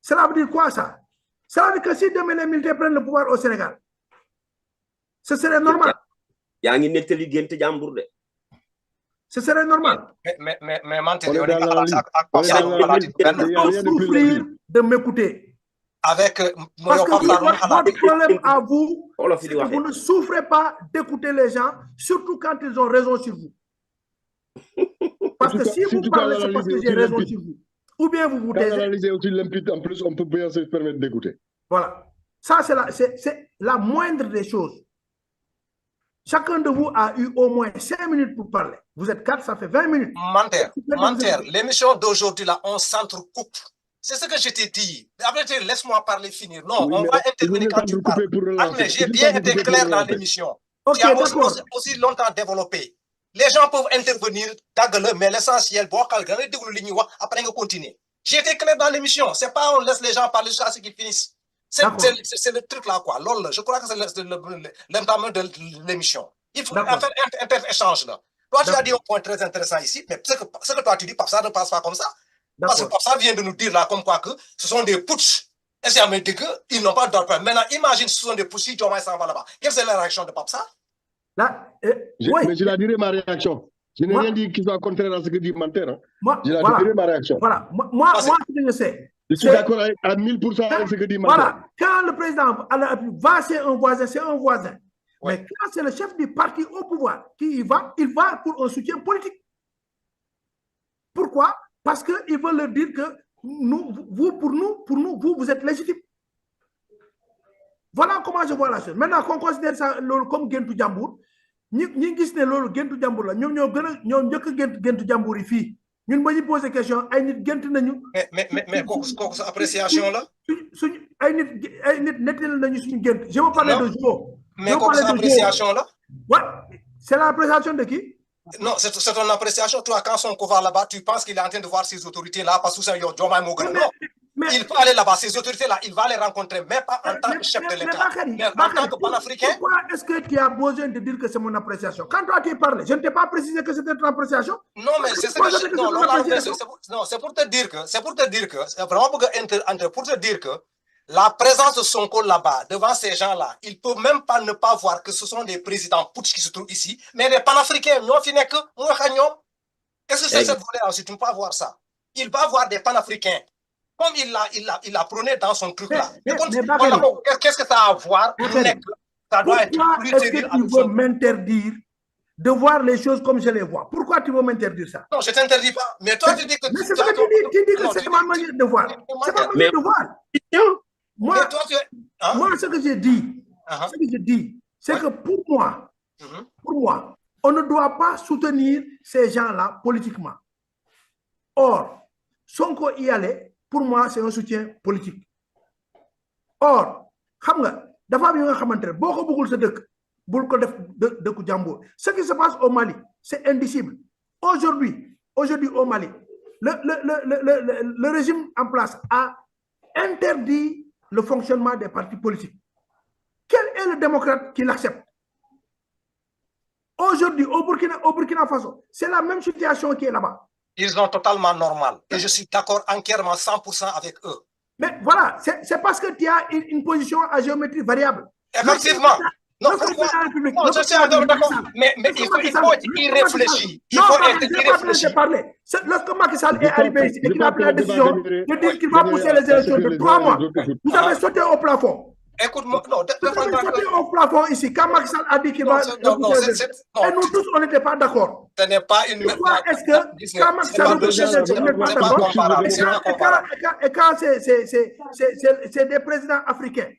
Cela veut dire quoi, ça? Ça veut dire que si demain les militaires prennent le pouvoir au Sénégal, ce serait normal. Ce serait normal. Mais Manté, on souffrir de m'écouter. Avec parce que votre problème à vous, c'est que vous ne souffrez pas d'écouter les gens, surtout quand ils ont raison sur vous. Parce que si vous parlez, c'est parce que j'ai raison sur vous. Ou bien vous vous taisez. Analyser aussi limpide, en plus, on peut bien se permettre d'écouter. Voilà. Ça, c'est la moindre des choses. Chacun de vous a eu au moins 5 minutes pour parler. Vous êtes 4, ça fait 20 minutes. Manter, l'émission d'aujourd'hui, là, on s'entrecoupe. C'est ce que je t'ai dit. Après, laisse-moi parler, finir. Non, oui, on va intervenir quand tu parles. Mais j'ai bien été clair dans l'émission. Okay, tu as aussi longtemps développé. Les gens peuvent intervenir, mais l'essentiel, après on continue. J'ai été clair dans l'émission. C'est pas on laisse les gens parler jusqu'à ce qu'ils finissent. C'est le truc là, quoi. Lol, je crois que c'est l'entame de l'émission. Il faut faire un inter-échange là. Toi, tu as dit un point très intéressant ici, mais ce que toi tu dis, Papsa ne passe pas comme ça. Parce que Papsa vient de nous dire là, comme quoi que ce sont des putsch. Et c'est ils n'ont pas d'ordre. Maintenant, imagine ce sont des putsch, si Diomaye s'en va là-bas. Quelle est la réaction de Papsa? Là, mais je la dirai ma réaction. Je n'ai rien dit qui soit contraire à ce que dit Manter. Hein. Je la dirai ma réaction. Voilà. Moi, ce que je sais. Je suis d'accord à 1000% avec ce que dit Manter. Voilà. Quand le président va chez un voisin, c'est un voisin. Ouais. Mais quand c'est le chef du parti au pouvoir qui y va, il va pour un soutien politique. Pourquoi? Parce qu'il veut leur dire que vous êtes légitime. Voilà comment je vois la chose. Maintenant qu'on considère ça comme Gentu Jambour, nous avons dit que Jambour là, nous avons Gentu Jambour ici. Nous avons posé des questions. Mais appréciation là? Je veux parler de Jo. Mais quelle appréciation là? Ouais. C'est l'appréciation de qui? Non, c'est ton appréciation. Toi, quand son couvert là-bas, tu penses qu'il est en train de voir ces autorités-là parce que c'est Diomaye Mogan. Non. Il peut aller là-bas, ces autorités-là, il va les rencontrer, mais pas en tant que chef de l'État, mais en tant que panafricain. Pourquoi est-ce que tu as besoin de dire que c'est mon appréciation? Quand toi tu parles, je ne t'ai pas précisé que c'était ton appréciation. Non, mais c'est ce que je... Non, c'est pour te dire que, c'est vraiment pour te dire que la présence de Sonko là-bas, devant ces gens-là, il ne peut même pas ne pas voir que ce sont des présidents putsch qui se trouvent ici, mais des panafricains, est-ce que c'est cette volée aussi? Tu ne peux pas voir ça. Il va voir des panafricains. Comme il l'a prôné dans son truc là. Qu'est-ce que ça a à voir? Ça doit être plus est-ce que tu veux m'interdire de voir les choses comme je les vois? Pourquoi tu veux m'interdire ça? Non, je ne t'interdis pas. Mais toi, tu dis que... Mais c'est ça que tu dis que c'est ma manière de voir. C'est ma manière de voir. Moi, ce que je dis, c'est que pour moi, on ne doit pas soutenir ces gens-là politiquement. Or, Sonko y aller, pour moi, c'est un soutien politique. Or, ce qui se passe au Mali, c'est indicible. Aujourd'hui au Mali, le régime en place a interdit le fonctionnement des partis politiques. Quel est le démocrate qui l'accepte? Aujourd'hui, au Burkina Faso, c'est la même situation qui est là-bas. Ils sont totalement normaux. Et je suis d'accord entièrement 100% avec eux. Mais voilà, c'est parce que tu as une position à géométrie variable. Effectivement. Non, pourquoi? Non, je suis d'accord. Mais il faut être irréfléchi. Il faut être irréfléchi. Lorsque Macky Sall est arrivé ici et qu'il a pris la décision de dire qu'il va pousser les élections de 3 mois, vous avez sauté au plafond. Écoute-moi, non, vous avez sauté au plafond ici quand Macky Sall a dit qu'il va pousser les élections. Et nous tous, on n'était pas d'accord. Ce n'est pas une... Pourquoi est-ce que quand Macky Sall a poussé les élections, vous n'êtes pas d'accord? Et quand c'est des présidents africains,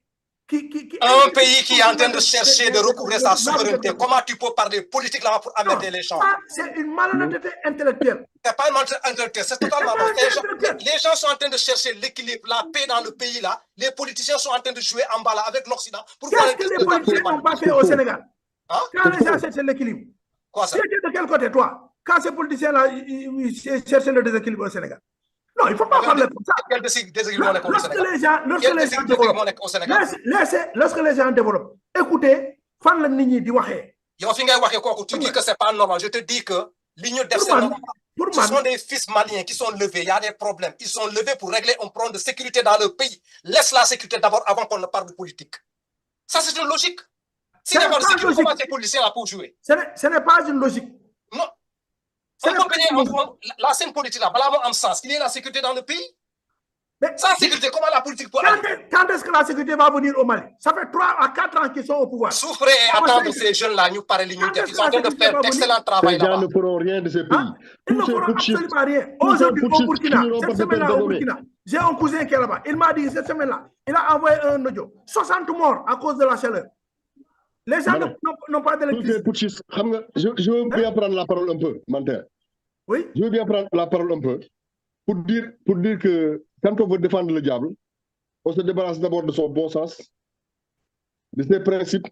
un pays qui est en train de chercher de recouvrer sa souveraineté, comment tu peux parler politique là pour amener les gens? C'est une malhonnêteté intellectuelle. C'est pas une malhonnêteté intellectuelle, c'est totalement... Les gens sont en train de chercher l'équilibre, la paix dans le pays là. Les politiciens sont en train de jouer en bas là avec l'Occident. Qu'est-ce que les politiciens n'ont pas fait au Sénégal? Quand les gens cherchent l'équilibre. Quoi ça? Tu étais de quel côté toi? Quand ces politiciens là cherchaient le déséquilibre au Sénégal? Non, il ne faut pas parler comme ça. Quel déséquilibre on est au Sénégal? Lorsque les gens développent, écoutez, fan la nit ñi di waxee. Yow fi ngay waxee kooku, tu dis que c'est pas normal. Je te dis que l'union def c'est normal. Ce sont des fils maliens qui sont levés. Il y a des problèmes. Ils sont levés pour régler un problème de sécurité dans le pays. Laisse la sécurité d'abord avant qu'on ne parle de politique. Ça, c'est une logique. Si d'abord de sécurité, comment ces policiers là pour jouer? Ce n'est pas une logique. Non. La scène politique là, balaa moo am sens, il y a la sécurité dans le pays. Mais sans sécurité, comment la politique peut aller? Quand est-ce que la sécurité va venir au Mali? Ça fait 3 à 4 ans qu'ils sont au pouvoir. Souffrez et attendre ces jeunes-là, nous parler l'unité. Ils sont en train de faire d'excellent travail là-bas. Les gens ne feront rien de ces pays. Ils ne feront absolument rien. Aujourd'hui, au Burkina, cette semaine-là au Burkina, j'ai un cousin qui est là-bas. Il m'a dit cette semaine-là, il a envoyé un audio. 60 morts à cause de la chaleur. Les gens n'ont pas d'électricité. Je veux bien prendre la parole un peu, Manter. Oui. Je veux bien prendre la parole un peu pour dire que quand on veut défendre le diable, on se débarrasse d'abord de son bon sens, de ses principes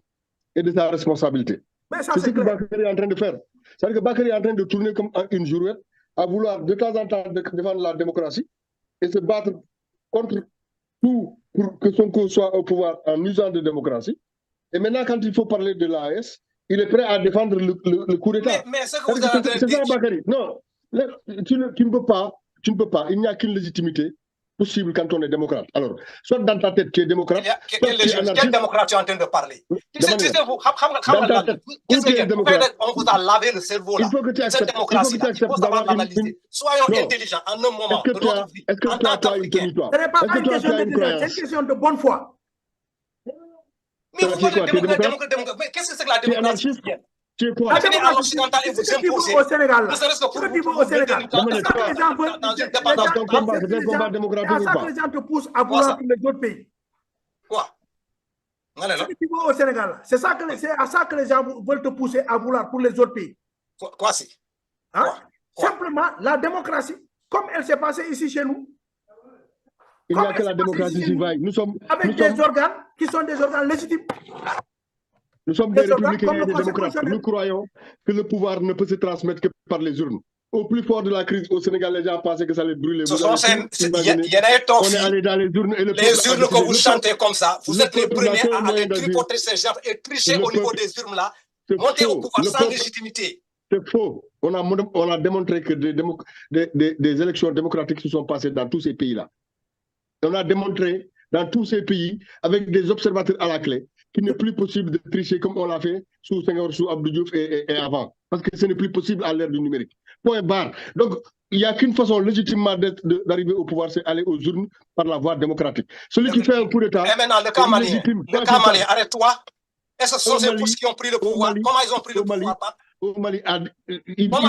et de sa responsabilité. C'est ce que Bakary est en train de faire. C'est-à-dire que Bakary est en train de tourner comme une girouette, à vouloir de temps en temps défendre la démocratie et se battre contre tout pour que son cours soit au pouvoir en usant de démocratie. Et maintenant, quand il faut parler de l'AS, il est prêt à défendre le coup d'État. Mais ce que vous avez c'est ça, Bakary. Non, tu ne peux pas. Il n'y a qu'une légitimité possible quand on est démocrate. Alors, soit dans ta tête, tu es démocrate. Quel démocrate tu es en train de parler? On vous a lavé le cerveau là. Cette démocratie-là, il faut savoir l'analyser. Soyons intelligents en un moment de notre vie. Est-ce que tu as une tenue, toi? Ce n'est pas une question d'intelligence, c'est une question de bonne foi. Mais vous parlez de démocratie. Qu'est-ce que c'est que la démocratie? Tu es quoi? La démocratie occidentale et vous imposez. Au Sénégal, ne serait-ce que pour au Sénégal. C'est ça que les gens te poussent à vouloir pour les autres pays. Quoi? Au Sénégal, c'est à ça que les gens veulent te pousser à vouloir pour les autres pays. Quoi c'est? Simplement, la démocratie, comme elle s'est passée ici chez nous. Il n'y a que la démocratie qui vaille. Avec des organes qui sont des organes légitimes. Nous sommes des républicains et des démocrates. Nous croyons que le pouvoir ne peut se transmettre que par les urnes. Au plus fort de la crise au Sénégal, les gens pensaient que ça allait brûler. On est allé dans les urnes. Et les urnes que vous chantez comme ça, vous êtes les premiers à aller tripoter ces gens et tricher au niveau des urnes là, monter au pouvoir sans légitimité. C'est faux. On a démontré que des élections démocratiques se sont passées dans tous ces pays-là. On a démontré dans tous ces pays, avec des observateurs à la clé, qu'il n'est plus possible de tricher comme on l'a fait sous Senghor, sous Abdou Diouf et avant. Parce que ce n'est plus possible à l'ère du numérique. Point barre. Donc, il n'y a qu'une façon légitimement d'arriver au pouvoir, c'est aller aux urnes par la voie démocratique. Celui qui fait un coup d'État... Et maintenant, le cas malien, arrête-toi. Est-ce que ce sont ces pouces qui ont pris le pouvoir? Comment ils ont pris le pouvoir? Au Mali, comment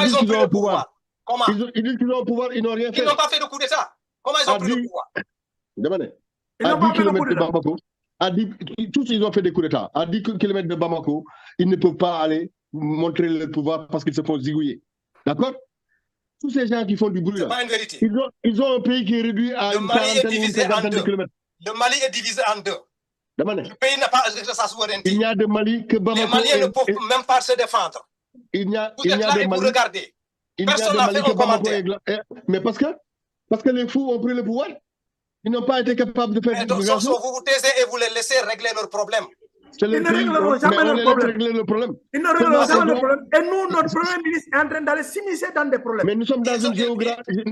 ils ont pris le pouvoir? Comment? Ils disent qu'ils ont le pouvoir, ils n'ont rien fait. Ils n'ont pas fait de coup d'État. Comment ils ont pris le pouvoir? Demandez. À 10 km de Bamako, tous ils ont fait des coups d'État. À 10 km de Bamako, ils ne peuvent pas aller montrer le pouvoir parce qu'ils se font zigouiller. D'accord? Tous ces gens qui font du bruit là. C'est pas une vérité. Ils ont un pays qui est réduit à une quarantaine de kilomètres. Le Mali est divisé en deux. Demandez. Le pays n'a pas sa souveraineté. Il n'y a de Mali que Bamako. Les Maliens ne peuvent même pas se défendre. Vous êtes là et vous regardez. Personne n'a fait un commentaire. Mais parce que les fous ont pris le pouvoir. Ils n'ont pas été capables de faire du bruit. Vous vous taisez et vous les laissez régler leurs problèmes. Ils ne régleront jamais leurs problèmes. Ils ne régleront jamais leurs problèmes. Et nous, notre Premier ministre est en train d'aller s'immiscer dans des problèmes. Mais nous sommes dans une géostratégie.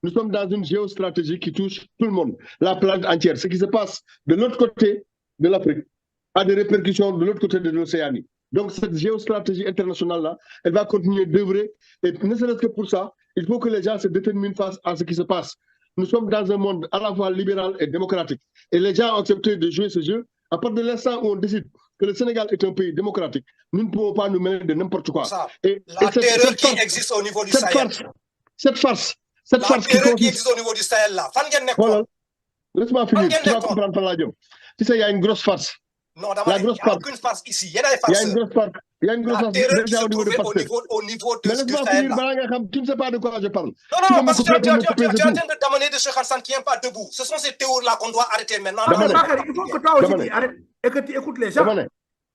Nous sommes dans une géostratégie qui touche tout le monde, la planète entière. Ce qui se passe de l'autre côté de l'Afrique a des répercussions de l'autre côté de l'Océanie. Donc cette géostratégie internationale-là, elle va continuer d'œuvrer. Et ne serait-ce que pour ça, il faut que les gens se déterminent face à ce qui se passe. Nous sommes dans un monde à la fois libéral et démocratique. Et les gens ont accepté de jouer ce jeu. À partir de l'instant où on décide que le Sénégal est un pays démocratique, nous ne pouvons pas nous mêler de n'importe quoi. La terreur qui existe au niveau du Sahel. Cette farce qui existe au niveau du Sahel là. Voilà. Laisse-moi finir. Tu vas comprendre par la gueule. Tu sais, il y a une grosse farce. Non, d'abord, il n'y a aucune farce ici. Il y a des farces. Il y a une grosse farce. La terreur qui se trouve au niveau du Sahel là. Tu ne sais pas de quoi je parle. Non, parce que tu es en train de t'amener de Cheikh Hassan qui n'est pas debout. Ce sont ces théories là qu'on doit arrêter maintenant. Il faut que toi aussi tu arrêtes et que tu écoutes les gens.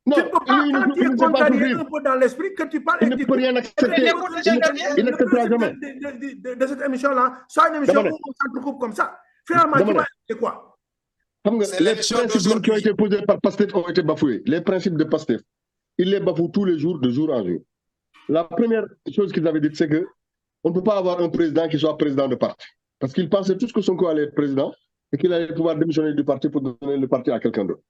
Non, tu ne peux pas, il quand tu es ne sait pas contrarié souffrir. un peu dans l'esprit, que tu parles Il ne peut rien accepter. Il n'acceptera jamais. De cette émission-là, soit une émission où on s'entrecoupe comme ça. Finalement, tu vas c'est quoi? Les principes qui ont été posés par Pastef ont été bafoués. Les principes de Pastef, ils les bafouent tous les jours, de jour en jour. La première chose qu'ils avaient dit, c'est qu'on ne peut pas avoir un président qui soit président de parti. Parce qu'ils pensaient tous que Sonko allait être président et qu'il allait pouvoir démissionner du parti pour donner le parti à quelqu'un d'autre.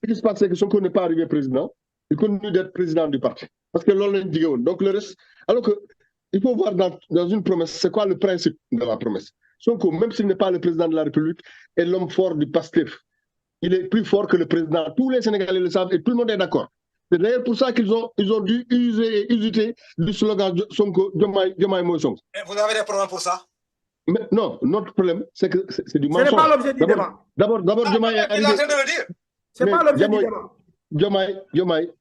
Ce qui se passe, c'est que Sonko n'est pas arrivé président, il continue d'être président du parti. Parce que l'on l'a dit. Donc le reste, alors qu'il faut voir dans une promesse, c'est quoi le principe de la promesse? Sonko, même s'il n'est pas le président de la République, est l'homme fort du Pastef. Il est plus fort que le président. Tous les Sénégalais le savent et tout le monde est d'accord. C'est d'ailleurs pour ça qu'ils ont dû user du slogan Sonko, Diomaye Moïse Sonko. Vous avez des problèmes pour ça? Mais non, notre problème, c'est que c'est du mensonge. Ce n'est pas l'objet du débat. D'abord, Diomaye est arrivé. Ce n'est pas l'objet du débat.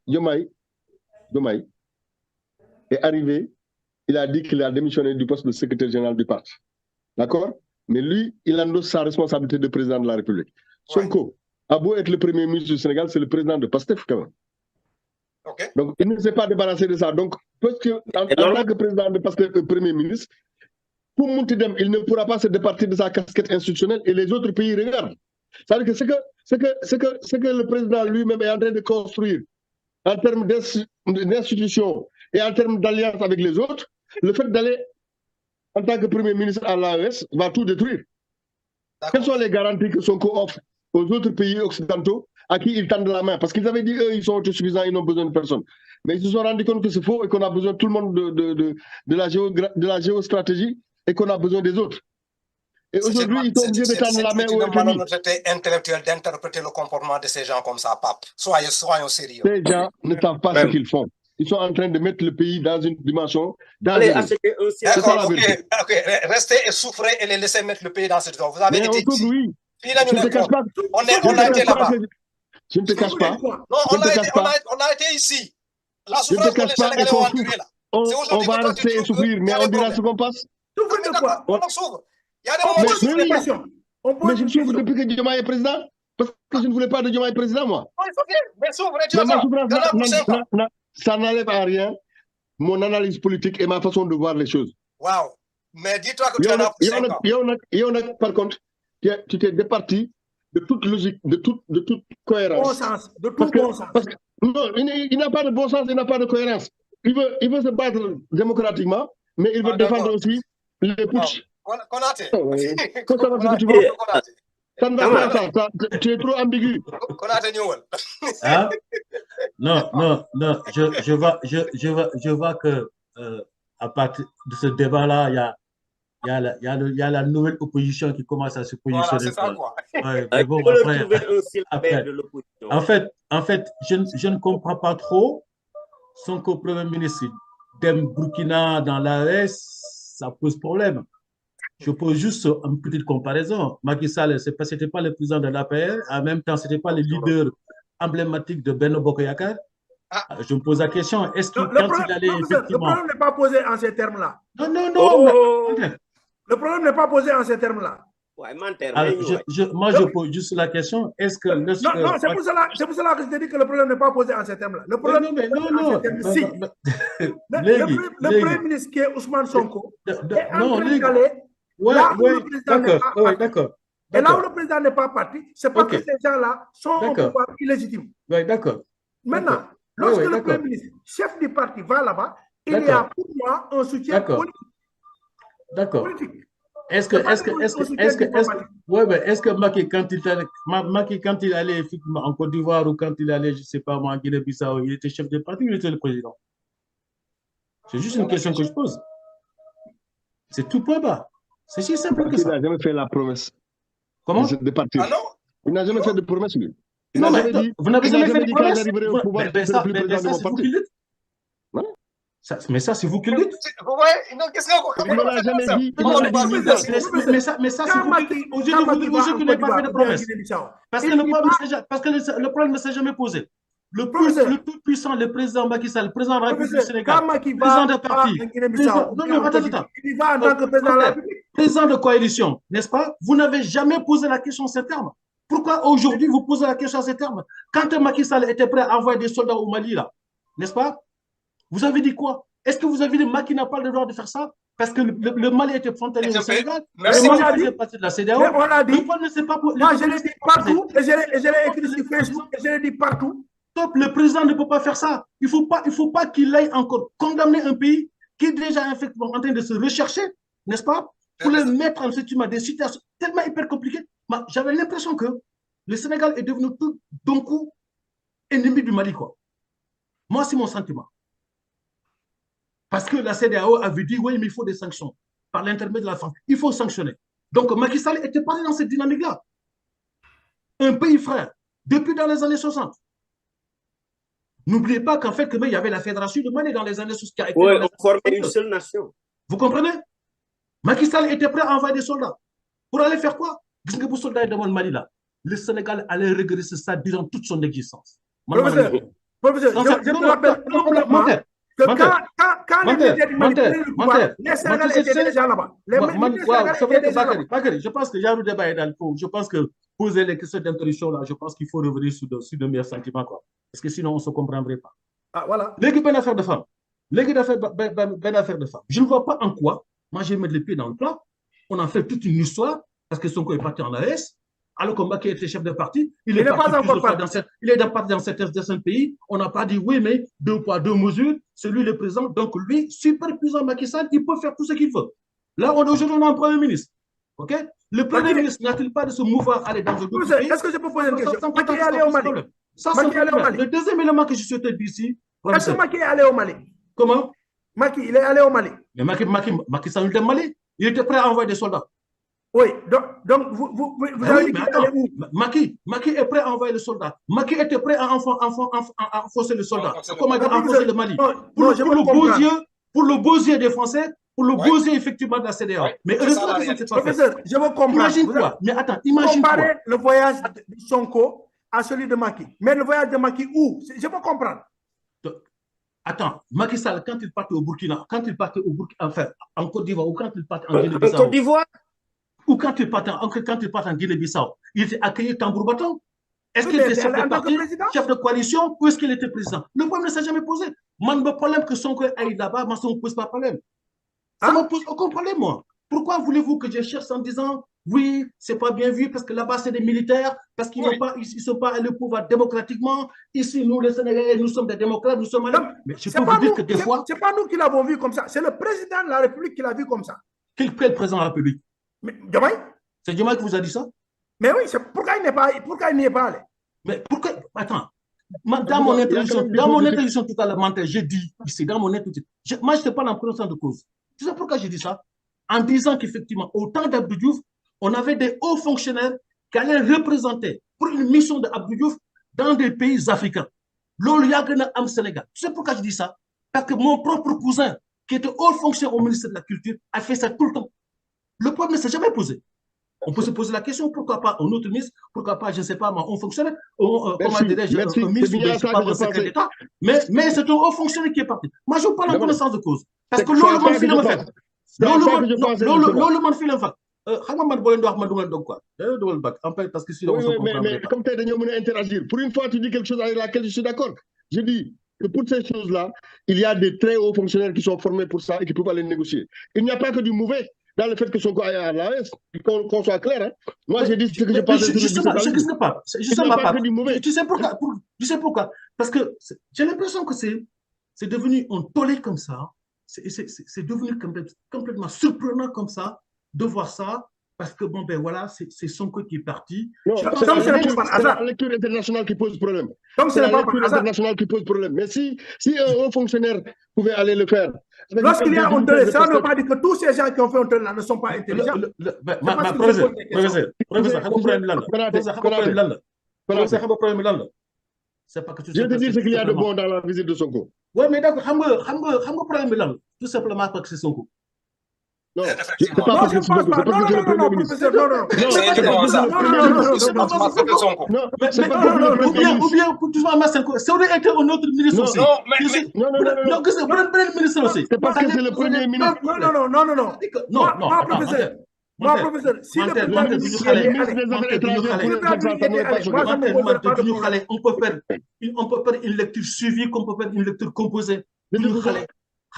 Diomaye est arrivé, il a dit qu'il a démissionné du poste de secrétaire général du parti. D'accord? Mais lui, il endosse sa responsabilité de président de la République. Sonko a beau être le premier ministre du Sénégal, c'est le président de Pastef quand même. Okay. Donc, il ne s'est pas débarrassé de ça. Donc, parce que, en tant que président de Pastef, premier ministre, pour Moutidem, il ne pourra pas se départir de sa casquette institutionnelle et les autres pays regardent. C'est-à-dire que ce que le président lui-même est en train de construire en termes d'institutions et en termes d'alliance avec les autres, le fait d'aller en tant que premier ministre à l'AES va tout détruire. Quelles sont les garanties que Sonko offre aux autres pays occidentaux à qui ils tendent la main? Parce qu'ils avaient dit, eux, ils sont autosuffisants, ils n'ont besoin de personne. Mais ils se sont rendus compte que c'est faux et qu'on a besoin tout le monde de la géostratégie et qu'on a besoin des autres. Et aujourd'hui, ils sont obligés de tendre la main aux FMI. C'est intellectuel d'interpréter le comportement de ces gens comme ça, pape. Soyons sérieux. Ces gens ne savent pas ce qu'ils font. Ils sont en train de mettre le pays dans une dimension. Restez et souffrez et les laissez mettre le pays dans cette zone. Vous avez été dit. Oui. On a été là-bas. Je ne te cache pas. Non, on a été ici. La souffrance que les Sénégalais ont endurée là. On va rester et souffrir, mais on dira ce qu'on passe. Souffre de quoi? On en souffre. Il y a des moments mais je souffre depuis que Diomaye est président. Parce que je ne voulais pas de Diomaye président, moi. Mais souffre, ça n'enlève à rien mon analyse politique et ma façon de voir les choses. Waouh. Mais dis-toi que tu en as pour 5 ans. Par contre, tu t'es départi de toute logique, de toute cohérence. Bon sens, de tout bon sens. Parce que, non, il n'a pas de bon sens, il n'a pas de cohérence. Il veut se battre démocratiquement, mais il veut défendre aussi les putsch. Konaté. Tu es trop ambigu. Konaté ñëwal. Hein? Non, je vois que à partir de ce débat-là, il y a la nouvelle opposition qui commence à se positionner. Voilà, c'est ça, quoi. Ouais, bon, après, en fait, je ne comprends pas trop Sonko Premier ministre Dem Burkina dans l'AES, ça pose problème. Je pose juste une petite comparaison. Macky Sall, ce n'était pas le président de l'APR, en même temps, ce n'était pas le leader emblématique de Benno Bokk Yakaar. Je me pose la question, est-ce que quand il allait effectivement... Le problème n'est pas posé en ces termes-là. Non. Le problème n'est pas posé en ces termes-là. Moi, je pose juste la question, est-ce que... Non, c'est pour cela que je te dis que le problème n'est pas posé en ces termes-là. Le problème est posé en ces termes. Si. Le Premier ministre qui est Ousmane Sonko est en train d'aller là où le président n'est pas parti. Et là où le président n'est pas parti, c'est parce que ces gens-là sont au pouvoir illégitime. Oui, d'accord. Maintenant, lorsque le Premier ministre, chef du parti, va là-bas, il y a pour moi un soutien politique. D'accord. Est-ce que Macky, quand il allait effectivement en Côte d'Ivoire ou quand il allait, je ne sais pas moi, en Guinée-Bissau, il était chef de parti ou il était le président? C'est juste une question que je pose. C'est tout point bas. C'est si simple que ça. Il n'a jamais fait la promesse. Comment? De partir. Ah non? Il n'a jamais fait de promesse, lui. Non, mais vous n'avez jamais fait de promesse. Mais ça, c'est vous qui le dites. Vous voyez? Non, qu'est-ce qu'il n'a jamais dit. Mais ça, c'est vous qui le dites. Aujourd'hui, vous n'avez pas fait de promesse. Parce que le problème ne s'est jamais posé. Le plus puissant, le président Macky Sall, le président de la République du Sénégal, président de parti, président de coalition, n'est-ce pas? Vous n'avez jamais posé la question en ces termes. Pourquoi aujourd'hui vous posez la question à ces termes? Quand Macky Sall était prêt à envoyer des soldats au Mali, là, n'est-ce pas? Vous avez dit quoi? Est-ce que vous avez dit que Macky n'a pas le droit de faire ça? Parce que le Mali était frontalier au Sénégal. Le Mali fait partie de la CEDEAO. On l'a dit. Moi, je l'ai dit partout, et je l'ai écrit sur Facebook, et je l'ai dit partout. Top, le président ne peut pas faire ça. Il ne faut pas qu'il aille encore condamner un pays qui est déjà en train de se rechercher, n'est-ce pas? Pour le mettre en des situations tellement hyper compliquées. J'avais l'impression que le Sénégal est devenu tout d'un coup ennemi du Mali, quoi. Moi, c'est mon sentiment. Parce que la CEDEAO avait dit, oui, mais il faut des sanctions. Par l'intermédiaire de la France, il faut sanctionner. Donc, Macky Sall était parti dans cette dynamique-là. Un pays frère, depuis dans les années 60. N'oubliez pas qu'en fait, il y avait la Fédération du Mali dans les années 60. Oui, on formait une seule nation. Vous comprenez? Macky Sall était prêt à envoyer des soldats. Pour aller faire quoi? Vous savez, soldats dans le Mali, là, le Sénégal allait regretter ça durant toute son existence. Professeur, je me rappelle complètement que quand les militaires du Mali prenaient le pouvoir, les Sénégalais étaient déjà là-bas. Je pense que Yarou Débat est dans le fond. Je pense que poser les questions d'introduction, là, je pense qu'il faut revenir sur de meilleurs sentiments, quoi. Parce que sinon, on ne se comprendrait pas. Ah, voilà. L'équipe ben affaire de femmes. L'équipe ben affaire de femmes. Je ne vois pas en quoi, moi, je vais mettre les pieds dans le plat. On a fait toute une histoire, parce que Sonko est parti en AS. Alors que Macky était chef de parti, il est parti dans certains pays. On n'a pas dit oui, mais 2 poids, 2 mesures. C'est lui le président. Donc lui, super puissant Macky Sall, il peut faire tout ce qu'il veut. Là, aujourd'hui, on a un Premier ministre. OK? Le Premier ministre n'a-t-il pas de se mouvoir aller dans un autre pays? Est-ce que je peux poser une question? Macky est allé au Mali. Ça, c'est le deuxième élément que je souhaitais dire ici. Est-ce que Macky est allé au Mali? Comment? Macky, il est allé au Mali. Mais Macky Sall était au Mali. Il était prêt à envoyer des soldats. Oui, donc vous avez dit qu'il allait où? Macky est prêt à envoyer le soldat. Macky était prêt à enfoncer le soldat. Comment dire enfoncer le Mali? Pour le beau yeux des Français, pour le beau yeux effectivement de la CEDEAO. Mais heureusement que ça ne s'est pas fait. Professeur, je veux comprendre. Imagine quoi? Mais attends, imagine quoi? Comparer le voyage de Sonko à celui de Macky. Mais le voyage de Macky où? Je veux comprendre. Attends, Macky Sall, quand il partait au Burkina, enfin, en Côte d'Ivoire ou quand il partait en Guinée-Bissau. En Côte d'Ivoire? Ou quand il part en Guinée-Bissau, il était accueilli tambour-bâton. Est-ce qu'il était chef de parti, chef de coalition, ou est-ce qu'il était président? Le problème ne s'est jamais posé. Moi, le problème que Sonko aille là-bas, moi, ça ne me pose pas de problème. Ça ne me pose aucun problème, moi. Pourquoi voulez-vous que je cherche en disant, oui, c'est pas bien vu, parce que là-bas, c'est des militaires, parce qu'ils ne sont pas allés au pouvoir démocratiquement. Ici, nous, les Sénégalais, nous sommes des démocrates, nous sommes allés. Mais je peux vous dire que des fois. Ce n'est pas nous qui l'avons vu comme ça, c'est le président de la République qui l'a vu comme ça. Quel président de la République? Diomaye? C'est Diomaye qui vous a dit ça? Mais oui, pourquoi il n'y est pas allé? Mais pourquoi? Attends. Dans mon introduction tout à l'heure, j'ai dit ici, dans mon introduction, moi, je ne sais pas en connaissance de cause. Tu sais pourquoi j'ai dit ça? En disant qu'effectivement, au temps d'Abdou Diouf, on avait des hauts fonctionnaires qui allaient représenter pour une mission d'Abdou Diouf dans des pays africains. L'Olu Yagana am Sénégal. Tu sais pourquoi je dis ça? Parce que mon propre cousin, qui était haut fonctionnaire au ministère de la Culture, a fait ça tout le temps. Le problème ne s'est jamais posé. On peut se poser la question, pourquoi pas un autre ministre, pourquoi pas, je ne sais pas, un fonctionnaire, comment dirais-je, un ministre ou je ne sais pas, un secrétaire d'État, mais c'est un haut fonctionnaire qui est parti. Moi, je vous parle en connaissance de cause. Parce que l'on le monde file en fait. L'on le monde file en fait. Parce que sinon, on se comprend. Mais comme tu as interagir, pour une fois, tu dis quelque chose avec laquelle je suis d'accord. Je dis que pour ces choses-là, il y a des très hauts fonctionnaires qui sont formés pour ça et qui peuvent aller négocier. Il n'y a pas que du mauvais dans le fait que Sonko aille à l'AS, qu'on soit clair. Hein. Moi, j'ai dit ce que je pense. Je ne sais pas. Tu sais pourquoi? Parce que j'ai l'impression que c'est devenu un tollé comme ça. C'est devenu complètement surprenant comme ça de voir ça. Parce que, bon, ben voilà, c'est Sonko qui est parti. Non, c'est la lecture internationale qui pose problème. Donc, c'est la lecture internationale qui pose problème. Mais si un haut fonctionnaire pouvait aller le faire. Lorsqu'il y a un tollé, ça ne veut pas dire que tous ces gens qui ont fait un tollé là ne sont pas intelligents. C'est pas que tu sais. Je te dis ce qu'il y a de bon dans la visite de Sonko. Oui, mais d'accord, problème tout simplement parce que c'est Sonko. Non, c'est pas parce que c'est le Premier ministre. Non, ou bien, tout simplement, ça aurait été un autre ministre aussi. Non, c'est parce que c'est le Premier ministre. Non, professeur. Moi, professeur, si le président on peut faire une lecture suivie, comme on peut faire une lecture composée.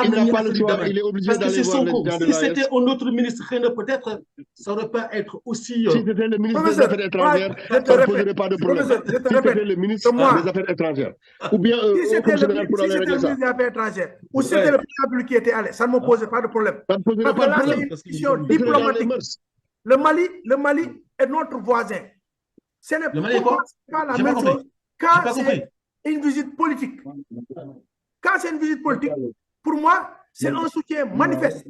Il n'a pas le choix, il est obligé d'aller voir les gens de Si c'était un autre ministre, peut-être, ça n'aurait pas être aussi... Si c'était le ministre des Affaires étrangères, ça ne poserait pas de problème. Si c'était le ministre des Affaires étrangères. Ou bien si c'était le ministre des Affaires étrangères, ou si c'était le président qui était allé, ça ne me posait pas de problème. Ça ne poserait pas de problème. C'est une question diplomatique. Le Mali est notre voisin. Ce n'est pas la même chose quand c'est une visite politique. Quand c'est une visite politique, pour moi, c'est un soutien manifeste.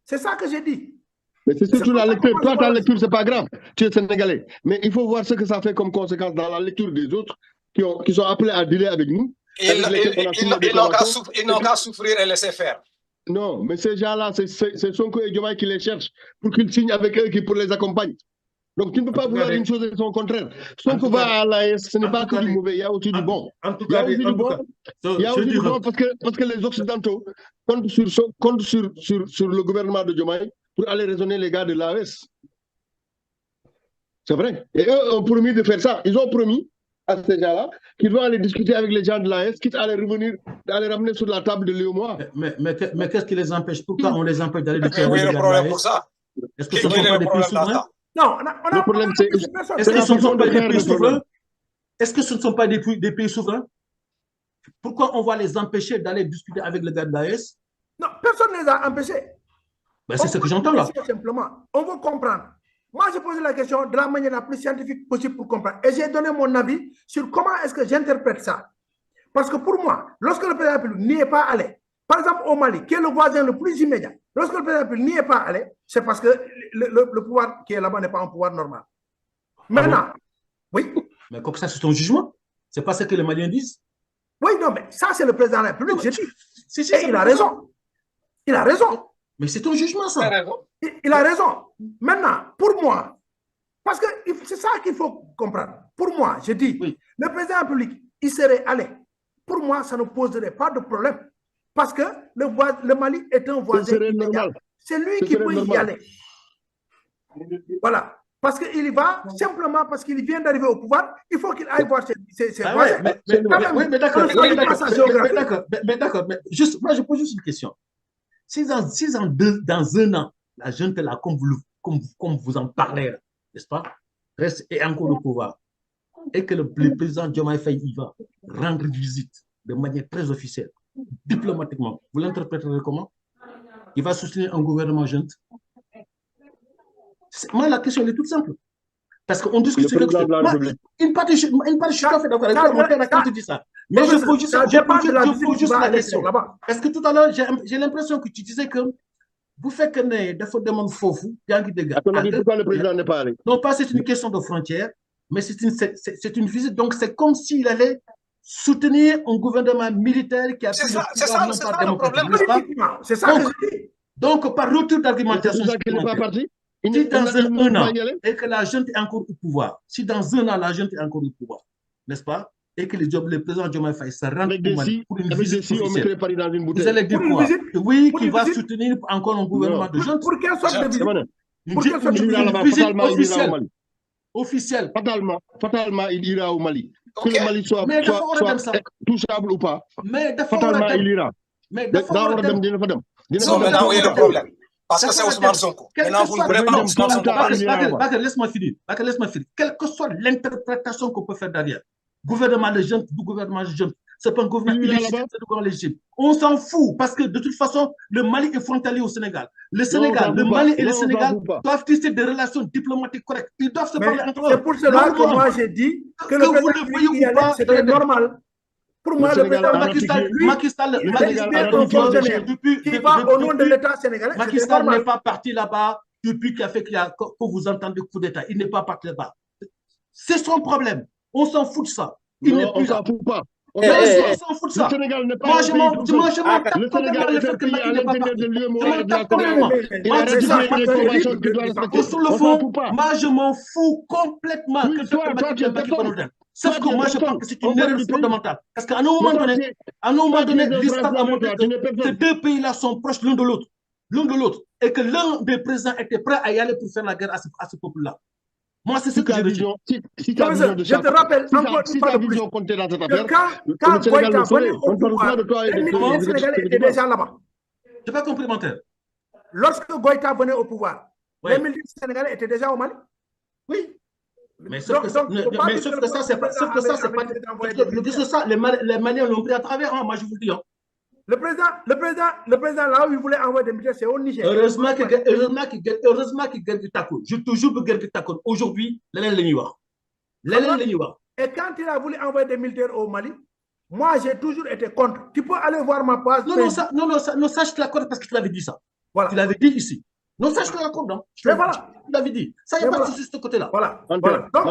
C'est ça que j'ai dit. Mais c'est surtout la lecture. Toi, ta lecture, ce n'est pas grave. Tu es sénégalais. Mais il faut voir ce que ça fait comme conséquence dans la lecture des autres qui sont appelés à dealer avec nous. Ils n'ont qu'à souffrir et laisser faire. Non, mais ces gens-là, c'est Sonko et Diomaye qui les cherchent pour qu'ils signent avec eux qui pour les accompagnent. Donc, tu ne peux pas vouloir une chose et son contraire. Sonko va à l'AES, ce n'est pas que du mauvais, il y a aussi du bon. Il y a aussi du bon parce que les Occidentaux comptent sur le gouvernement de Diomaye pour aller raisonner les gars de l'AES. C'est vrai. Et eux ont promis de faire ça. Ils ont promis à ces gens-là qu'ils vont aller discuter avec les gens de l'AES, quitte à aller ramener sur la table de l'UEMOA. Mais qu'est-ce qui les empêche? Pourquoi on les empêche d'aller discuter avec les gens de l'AES? Est-ce que ce ne sont pas des pays souverains? Non, le problème, c'est est-ce que ce ne sont pas des pays souverains? Est-ce que ce ne sont pas des pays souverains? Pourquoi on va les empêcher d'aller discuter avec les gars de l'AES? Non, personne ne les a empêchés. Ben, c'est ce que j'entends là. Simplement, on veut comprendre. Moi, j'ai posé la question de la manière la plus scientifique possible pour comprendre. Et j'ai donné mon avis sur comment est-ce que j'interprète ça. Parce que pour moi, lorsque le président n'y est pas allé, par exemple au Mali, qui est le voisin le plus immédiat, lorsque le président n'y est pas allé, c'est parce que le pouvoir qui est là-bas n'est pas un pouvoir normal. Maintenant, oui. Mais comme ça, c'est ton jugement. C'est pas ce que les Maliens disent. Oui, non, mais ça, c'est le président de la République, j'ai dit. Et il a raison. Il a raison. Mais c'est ton jugement, ça. Il a raison. Maintenant, pour moi, parce que c'est ça qu'il faut comprendre. Pour moi, je dis, le président de la République, il serait allé. Pour moi, ça ne poserait pas de problème. Parce que le Mali est un voisin. C'est lui qui peut y aller. Voilà. Parce qu'il y va simplement parce qu'il vient d'arriver au pouvoir. Il faut qu'il aille voir ses voisins. Mais d'accord. Mais d'accord. Juste, moi, je pose juste une question. Si dans un an, la junte là, comme vous en parlez, n'est-ce pas, reste et encore au pouvoir, et que le président Diomaye Faye y va rendre visite de manière très officielle, diplomatiquement, vous l'interpréterez comment? Il va soutenir un gouvernement junte? Moi, la question est toute simple. Parce qu'on discute sur une partie, je suis tout à fait d'accord avec mon père quand tu dis ça. Mais je pose juste la question. Parce que tout à l'heure, j'ai l'impression que tu disais que vous faites que des fois demande faux. Pourquoi le président n'est pas allé? Non, pas c'est une question de frontière, mais c'est une visite. Donc, c'est comme s'il allait soutenir un gouvernement militaire qui a pris le problème. C'est ça que je dis. Donc, par retour d'argumentation, si dans un an, et que la junte est encore au pouvoir, si dans un an, la junte est encore au pouvoir, n'est-ce pas? Et que le président Diomaye Faye se rende pour une visite officielle, vous allez dire quoi? Oui, qu'il va soutenir encore un gouvernement de junte. Pour quelle sorte de visite? Une visite officielle. Fatalement, il ira au Mali. Que le Mali soit touchable ou pas, fatalement, il ira. Mais maintenant, où est le problème? Parce que c'est Ousmane Sonko. Maintenant, vous ne voulez pas Ousmane Sonko. Laisse-moi finir. Quelle que soit l'interprétation qu'on peut faire derrière, gouvernement de jeunes, du gouvernement de jeunes, c'est pas un gouvernement illégitime, c'est un gouvernement légitime. On s'en fout parce que de toute façon, le Mali est frontalier au Sénégal. Le Mali et le Sénégal doivent tisser des relations diplomatiques correctes. Ils doivent se parler entre eux. C'est pour cela que moi j'ai dit que le président y allait, c'était normal. Pour moi, le président Macky Sall qui va au nom de l'État sénégalais. Macky Sall n'est pas parti là-bas depuis qu'il a fait que vous entendez coup d'État. Il n'est pas parti là-bas. C'est son problème. On s'en fout de ça. Il n'est plus là. On s'en fout pas. On s'en fout de ça. Le Sénégal n'est pas moi, je m'en tape complètement le fait que Macky n'est pas parti. Je m'en tape complètement. Sur le fond, moi, je m'en fous complètement que Macky n'est pas parti. Sauf que moi, je pense que c'est une erreur fondamentale. Parce qu'à un moment donné, l'histoire a montré que ces deux pays-là sont proches l'un de l'autre. l'un de l'autre, et que l'un des présidents était prêt à y aller pour faire la guerre à ce peuple-là. Moi, c'est ce que je retiens. Si ta vision de je te rappelle encore si ta vision comptait dans cette affaire, quand le Sénégal Goïta le ferait. venait au On ne parle pouvoir, pas de toi et les militaires sénégalais étaient déjà là-bas. C'est pas complémentaire. Lorsque Goïta venait au pouvoir, Oui. les militaires sénégalais étaient déjà au Mali. Oui. Mais sauf que ça, c'est pas. Les Maliens l'ont pris à travers, hein, moi je vous le dis. Hein. Le président, là où il voulait envoyer des militaires, c'est au Niger. Heureusement qu'il gagne du Takoun. Je toujours veux gagner du Takoun. Aujourd'hui, l'élève le Et quand il a voulu envoyer des militaires au Mali, moi j'ai toujours été contre. Tu peux aller voir ma page. Non, ça je te l'accorde parce que tu l'avais dit ça. Voilà. Tu l'avais dit ici. Non, ça je te l'accorde. Non. Voilà. Tu l'avais dit. Ça, il n'y a pas de souci de ce côté-là. Voilà. Donc,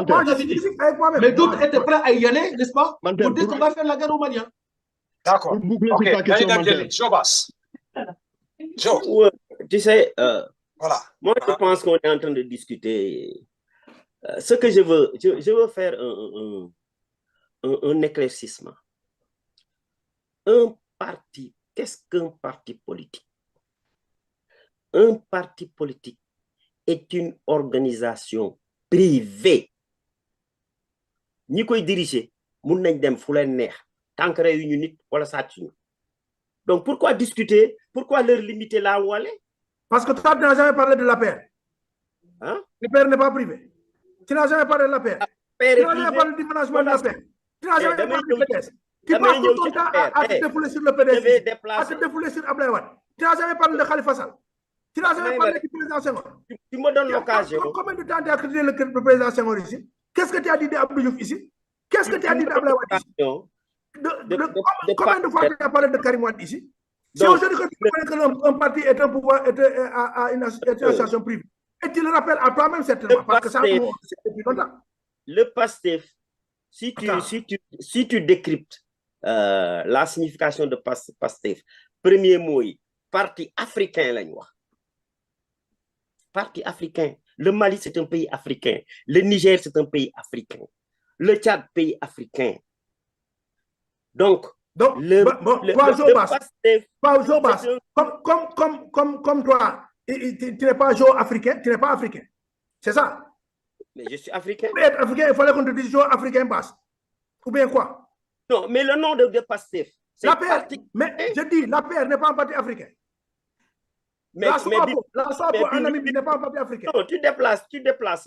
moi, je suis avec moi-même. Mais d'autres étaient prêts à y aller, n'est-ce pas? Pour dire qu'on va faire la guerre aux Maliens. D'accord. Ok, Jobas. Ouais, tu sais, voilà. Moi, je pense qu'on est en train de discuter. Ce que je veux faire un éclaircissement. Un parti, qu'est-ce qu'un parti politique? Un parti politique est une organisation privée. Ñi koy diriger, mun nañ dem fu leen neex, tant que réunion nit wala sàcc ñu. Donc pourquoi discuter? Pourquoi leur limiter là où aller? Parce que toi, tu n'as jamais parlé de la paix. Hein? Le père n'est pas privé. Tu n'as jamais parlé de la paix. Tu n'as jamais parlé du management de la paix. Tu n'as jamais parlé du PDS. Tu passes tout ton temps à te défouler sur le PDS, à te défouler sur Abdoulaye Wade. Tu n'as jamais parlé de Khalifa Sall. Tu n'as jamais parlé du président Senghor. Tu me donnes l'occasion. Combien de temps tu as critiqué le président Senghor ici? Qu'est-ce que tu as dit d'Abdou Diouf ici? Qu'est-ce que tu as dit d'Abdoulaye Wade ici? Combien de fois tu as parlé de Karim Wade ici? Si aujourd'hui tu connais qu'un parti est un pouvoir, est une association privée, et tu le rappelles à toi-même certainement, parce que ça c'est depuis longtemps. Le PASTEF, si tu décryptes la signification de PASTEF, premier mot, parti africain, parti africain. Le Mali, c'est un pays africain. Le Niger, c'est un pays africain. Le Tchad, pays africain. Donc comme toi, tu n'es pas africain, tu n'es pas africain. C'est ça? Mais je suis africain. Pour être africain, il fallait qu'on te dise africain basse. Ou bien quoi? Non, mais le nom de PASTEF, c'est mais je dis, la paix n'est pas un parti africain. La SWAPO, un ami qui n'est pas un parti africain. Non, tu déplaces le débat.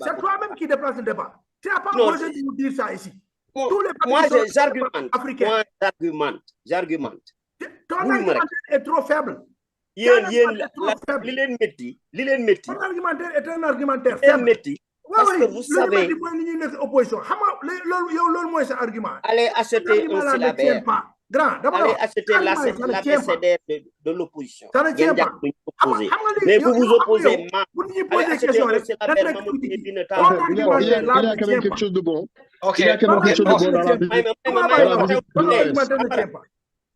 C'est toi-même qui déplace le débat. Tu n'as pas besoin de nous dire ça ici. Tous les moi, j'argumente. J'argumente. Ton argumentaire est trop faible. Ton argumentaire est un argumentaire faible. Parce que vous savez, allez acheter un syllabaire. Allez acheter l'abécédaire de l'opposition. Ça ne tient pas. Mais vous vous opposez mal. Allez acheter un syllabaire. Il y a quand même quelque chose de bon. Ok. Il y a quand même quelque chose de bon dans la visite.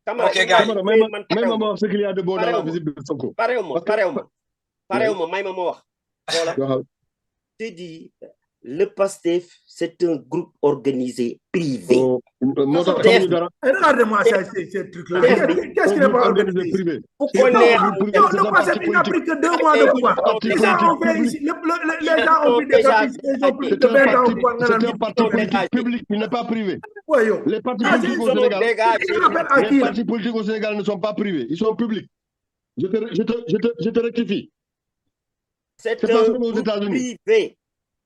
Ok, gars. Même maman, ce qu'il y a de bon dans la visite de Sonko. Voilà. Je dis, le PASTEF, c'est un groupe organisé privé. Regardez-moi ces trucs-là. Qu'est-ce qui n'est pas organisé privé? Le PASTEF n'a pris que 2 mois de pouvoir. Les gens ont pris des partis, ils ont pris de 20 ans au pouvoir. C'est un parti politique public, il n'est pas privé. Les partis politiques au Sénégal ne sont pas privés, ils sont publics. Je te rectifie. C'est un groupe privé.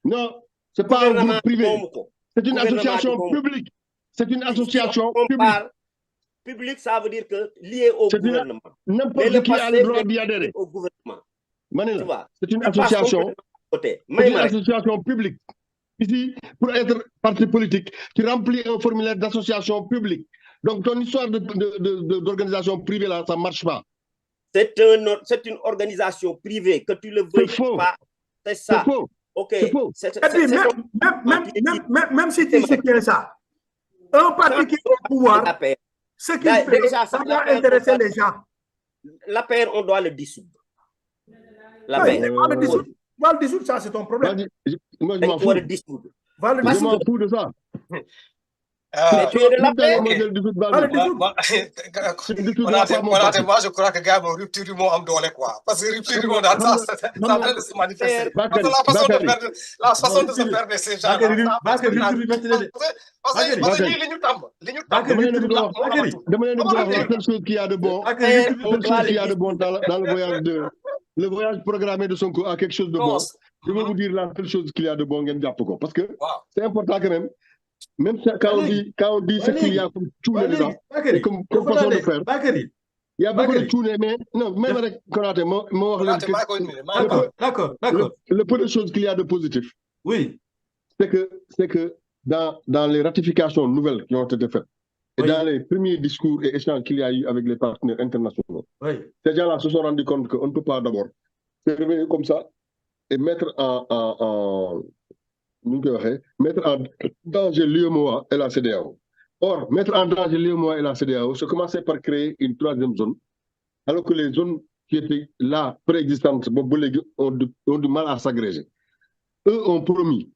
Non, ce n'est pas un groupe privé. C'est une association publique. C'est une association publique. Public, ça veut dire que lié au gouvernement. N'importe qui a le droit d'y adhérer. Au gouvernement. C'est une association. C'est une association publique. Ici, pour être parti politique, tu remplis un formulaire d'association publique. Donc, ton histoire d'organisation privée, là, ça ne marche pas. C'est une organisation privée, que tu le veuilles pas. C'est ça. C'est faux. Ok. Même si tu soutiens ça, un parti qui est au pouvoir, ce qui fait, ça doit intéresser les gens. La paix, on doit le dissoudre. La paix. On va le dissoudre, ça c'est ton problème. Moi, je m'en fous. Va le dissoudre. Je m'en fous de ça. Mais tu es de la paix. Moi, je crois que gars, rupture du monde am quoi. Parce que rupture du monde, ça train de se manifester. Parce que la façon de se faire de ces gens. Parce que la seule chose qu'il y a de bon, dans le voyage programmé de Sonko a quelque chose de bon. Je vais vous dire la seule chose qu'il y a de bon, parce que c'est important quand même. Même quand on dit ce qu'il y a comme tout le dedans, comme façon de faire, il y a beaucoup de tout mais non, même avec Konaté, D'accord. Le peu de choses qu'il y a de positif, oui, c'est que dans les ratifications nouvelles qui ont été faites, et dans les premiers discours et échanges qu'il y a eu avec les partenaires internationaux, ces gens-là se sont rendus compte qu'on ne peut pas d'abord se réveiller comme ça et mettre en danger l'UEMOA et la CEDEAO. Or, mettre en danger l'UEMOA et la CEDEAO, c'est commencer par créer une troisième zone, alors que les zones qui étaient là, préexistantes, ont du mal à s'agréger. Eux ont promis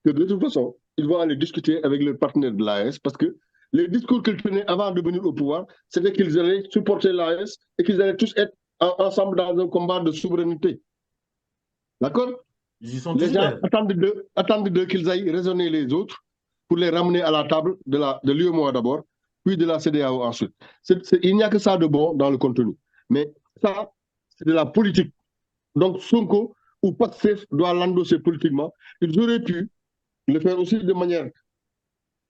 que de toute façon, ils vont aller discuter avec leurs partenaires de l'AES, parce que les discours qu'ils tenaient avant de venir au pouvoir, c'était qu'ils allaient supporter l'AES et qu'ils allaient tous être ensemble dans un combat de souveraineté. D'accord? Les gens attendent d'eux qu'ils aillent raisonner les autres pour les ramener à la table de l'UEMOA d'abord, puis de la CEDEAO ensuite. Il n'y a que ça de bon dans le contenu. Mais ça, c'est de la politique. Donc Sonko ou PASTEF doit l'endosser politiquement. Ils auraient pu le faire aussi de manière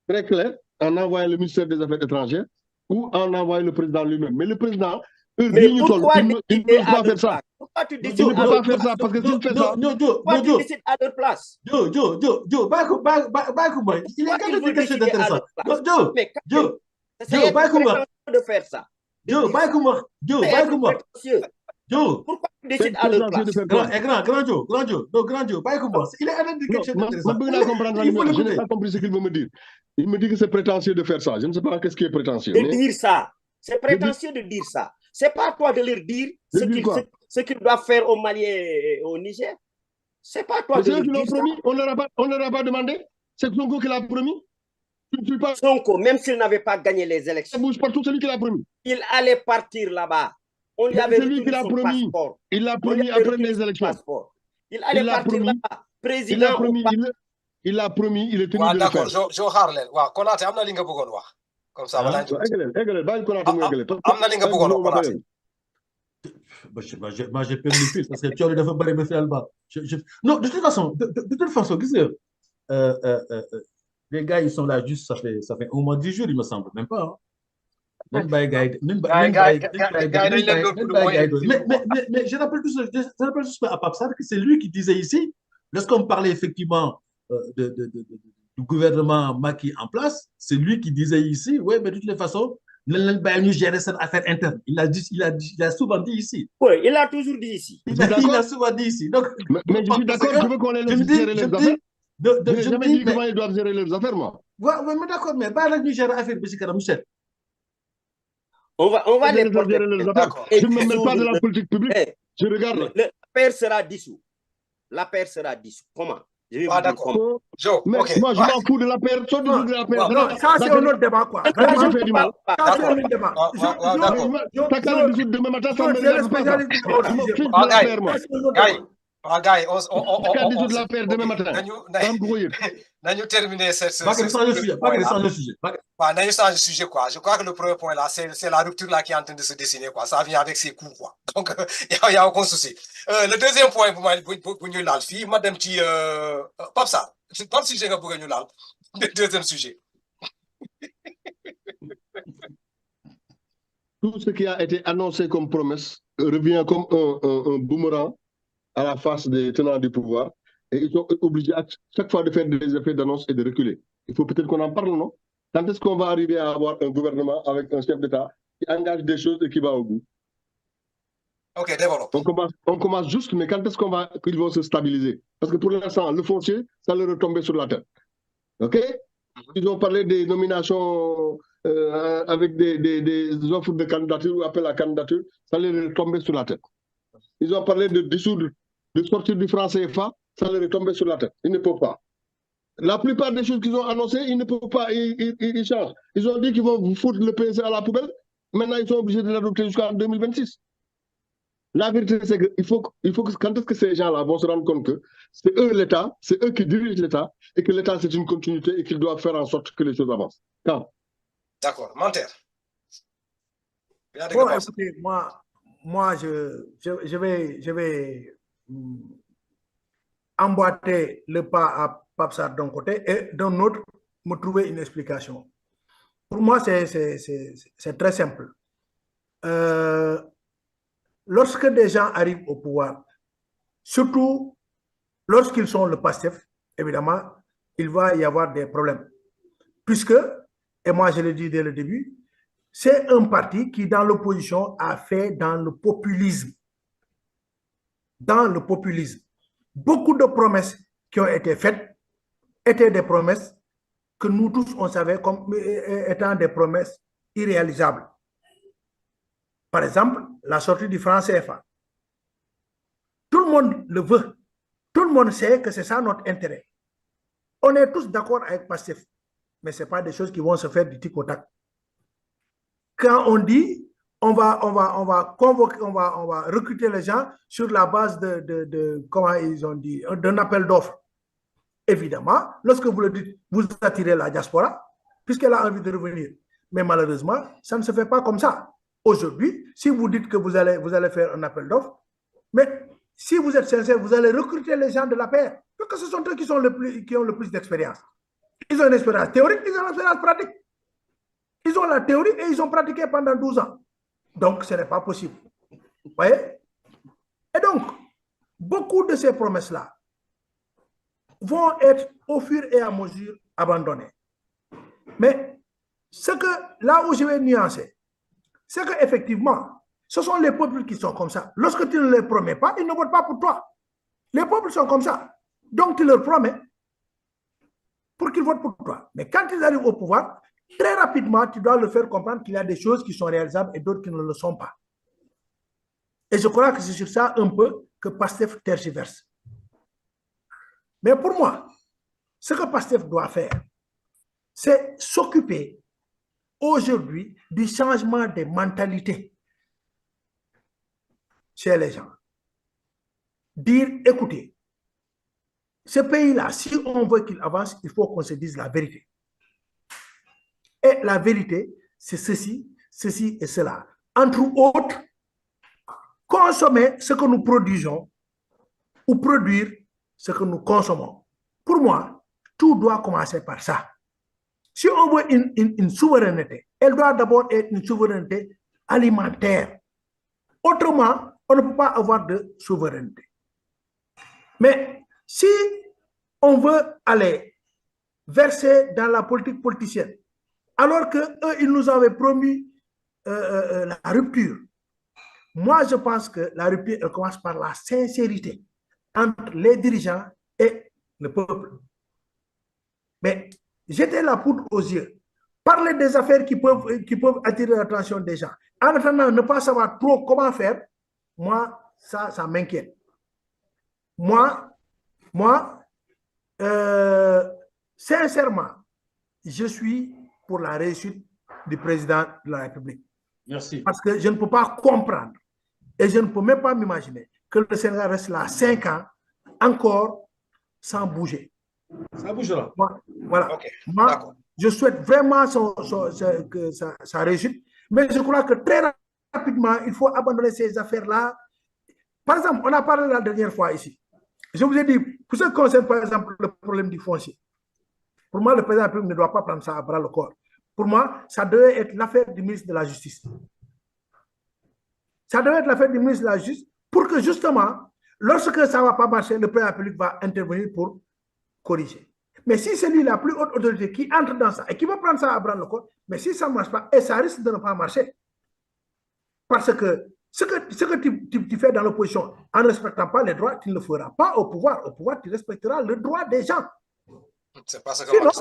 très claire en envoyant le ministère des Affaires étrangères ou en envoyant le président lui-même. Mais le président, mais pourquoi il ne peut pas faire ça. Pourquoi tu décides Il ne peut pas faire ça parce que s'il fait ça... Pourquoi tu décides à leur place? Il est quand même quelque chose d'intéressant. De faire ça. Pourquoi tu décides à leur place? Grand Joe, il est en quelque chose d'intéressant. Je n'ai pas compris ce qu'il veut me dire. Il me dit que c'est prétentieux de faire ça. Je ne sais pas qu'est-ce qui est prétentieux. De dire ça. C'est prétentieux de dire ça. C'est pas à toi de leur dire ce qu'ils doivent faire au Mali et au Niger. C'est pas à toi de leur dire ça. On ne leur a pas demandé. C'est Sonko qui l'a promis. Sonko, même s'il n'avait pas gagné les élections, ça bouge partout, celui qui l'a promis. Il allait partir là-bas. On lui avait celui qui l'a promis. Passeport. Il l'a promis après les élections. Il allait partir là-bas. Président. Il l'a promis, il est tenu de le faire. D'accord, je Harlen. Konaté, am na li nga bëggoon wax. Comme ça, voilà. Moi, j'ai perdu le fil parce que tu as eu de barrer finalement. Non, de toute façon, les gars, ils sont là juste, ça fait au moins 10 jours, il me semble, même pas. Mais je rappelle juste à Papsar que c'est lui qui disait ici, lorsqu'on parlait effectivement du gouvernement Macky en place, c'est lui qui disait ici, oui, mais de toutes les façons, nous gérer cette affaire interne. Il a souvent dit ici. Oui, il a toujours dit ici. Il a souvent dit ici. Donc, mais je suis d'accord, je veux qu'on les laisse gérer leurs affaires. Je n'ai jamais dit comment ils doivent gérer leurs affaires, moi. Oui, mais d'accord, mais pas nous gérer l'affaire, M. On va les porter. Je ne me mêle pas de la politique publique. Je regarde. La paire sera dissous. La paire sera dissous. Comment? D'accord. Moi, je m'en fous de la paire. Ça, c'est un autre débat, quoi. Ça fait du mal. Ça, c'est un autre débat. T'as qu'à le discuter demain matin, ça me regarde pas. Je m'en fiche de la paire, moi. Gars, on dissoudre la paire demain matin. Nañu terminer ce sujet. Nañu changer de sujet, quoi. Je crois que le premier point là, c'est la rupture là qui est en train de se dessiner, quoi. Ça vient avec ses coups, quoi. Donc, il y a aucun souci. Le deuxième point pour ñu laal fii ma dem ci Pape Sarr, ban sujet nga bëgg ñu laal? Le deuxième sujet. Tout ce qui a été annoncé comme promesse revient comme un boomerang à la face des tenants du pouvoir, et ils sont obligés à chaque fois de faire des effets d'annonce et de reculer. Il faut peut-être qu'on en parle, non? Quand est-ce qu'on va arriver à avoir un gouvernement avec un chef d'État qui engage des choses et qui va au bout? Ok, développe. On commence juste, mais quand est-ce qu'ils vont se stabiliser? Parce que pour l'instant, le foncier, ça leur est tombé sur la tête. Ok? Ils ont parlé des nominations avec des offres de candidature ou appel à candidature, ça leur est tombé sur la tête. Ils ont parlé de dissoudre, de sortir du franc CFA, ça leur est tombé sur la tête. Ils ne peuvent pas. La plupart des choses qu'ils ont annoncées, ils ne peuvent pas, ils changent. Ils ont dit qu'ils vont foutre le PSE à la poubelle. Maintenant, ils sont obligés de l'adopter jusqu'en 2026. La vérité, c'est qu'il faut que quand est-ce que ces gens-là vont se rendre compte que c'est eux l'État, c'est eux qui dirigent l'État, et que l'État, c'est une continuité et qu'ils doivent faire en sorte que les choses avancent. Quand? D'accord. Manter. Bon, écoutez, moi je vais emboîter le pas à Papsar d'un côté et d'un autre, me trouver une explication. Pour moi, c'est très simple. Lorsque des gens arrivent au pouvoir, surtout lorsqu'ils sont le PASTEF, évidemment, il va y avoir des problèmes. Puisque, et moi je l'ai dit dès le début, c'est un parti qui, dans l'opposition, a fait dans le populisme. Dans le populisme. Beaucoup de promesses qui ont été faites étaient des promesses que nous tous, on savait comme étant des promesses irréalisables. Par exemple, la sortie du franc CFA. Tout le monde le veut. Tout le monde sait que c'est ça notre intérêt. On est tous d'accord avec PASTEF, mais ce n'est pas des choses qui vont se faire du tic au tac. Quand on dit on va convoquer, on va recruter les gens sur la base de comment ils ont dit, d'un appel d'offres. Évidemment, lorsque vous le dites, vous attirez la diaspora, puisqu'elle a envie de revenir. Mais malheureusement, ça ne se fait pas comme ça. Aujourd'hui, si vous dites que vous allez faire un appel d'offres, mais si vous êtes sincère, vous allez recruter les gens de la paix, parce que ce sont eux qui ont le plus d'expérience. Ils ont une expérience théorique, ils ont une expérience pratique. Ils ont la théorie et ils ont pratiqué pendant 12 ans. Donc, ce n'est pas possible. Vous voyez? Et donc, beaucoup de ces promesses-là vont être au fur et à mesure abandonnées. Mais là où je vais nuancer, c'est qu'effectivement, ce sont les peuples qui sont comme ça. Lorsque tu ne les promets pas, ils ne votent pas pour toi. Les peuples sont comme ça. Donc, tu leur promets pour qu'ils votent pour toi. Mais quand ils arrivent au pouvoir, très rapidement, tu dois leur faire comprendre qu'il y a des choses qui sont réalisables et d'autres qui ne le sont pas. Et je crois que c'est sur ça un peu que PASTEF tergiverse. Mais pour moi, ce que PASTEF doit faire, c'est s'occuper aujourd'hui du changement des mentalités chez les gens. Dire, écoutez, ce pays-là, si on veut qu'il avance, il faut qu'on se dise la vérité. Et la vérité, c'est ceci, ceci et cela. Entre autres, consommer ce que nous produisons ou produire ce que nous consommons. Pour moi, tout doit commencer par ça. Si on veut une souveraineté, elle doit d'abord être une souveraineté alimentaire. Autrement, on ne peut pas avoir de souveraineté. Mais si on veut aller verser dans la politique politicienne, alors qu'eux, ils nous avaient promis la rupture, moi, je pense que la rupture, elle commence par la sincérité entre les dirigeants et le peuple. Mais jeter la poudre aux yeux, parler des affaires qui peuvent attirer l'attention des gens, en attendant ne pas savoir trop comment faire, moi, ça m'inquiète. Moi, sincèrement, je suis pour la réussite du président de la République. Merci. Parce que je ne peux pas comprendre et je ne peux même pas m'imaginer que le Sénégal reste là 5 ans encore sans bouger. Ça bougera. Voilà. Okay. Moi, je souhaite vraiment sa réussite, mais je crois que très rapidement, il faut abandonner ces affaires-là. Par exemple, on a parlé la dernière fois ici. Je vous ai dit, pour ce qui concerne par exemple le problème du foncier, pour moi, le président de la République ne doit pas prendre ça à bras le corps. Pour moi, ça devait être l'affaire du ministre de la Justice. Ça devait être l'affaire du ministre de la Justice pour que justement, lorsque ça ne va pas marcher, le président de la République va intervenir pour corriger. Mais si c'est lui la plus haute autorité qui entre dans ça et qui va prendre ça à bras le corps, mais si ça ne marche pas, et ça risque de ne pas marcher. Parce que ce que tu fais dans l'opposition en ne respectant pas les droits, tu ne le feras pas au pouvoir. Au pouvoir, tu respecteras le droit des gens. C'est pas ce que sinon,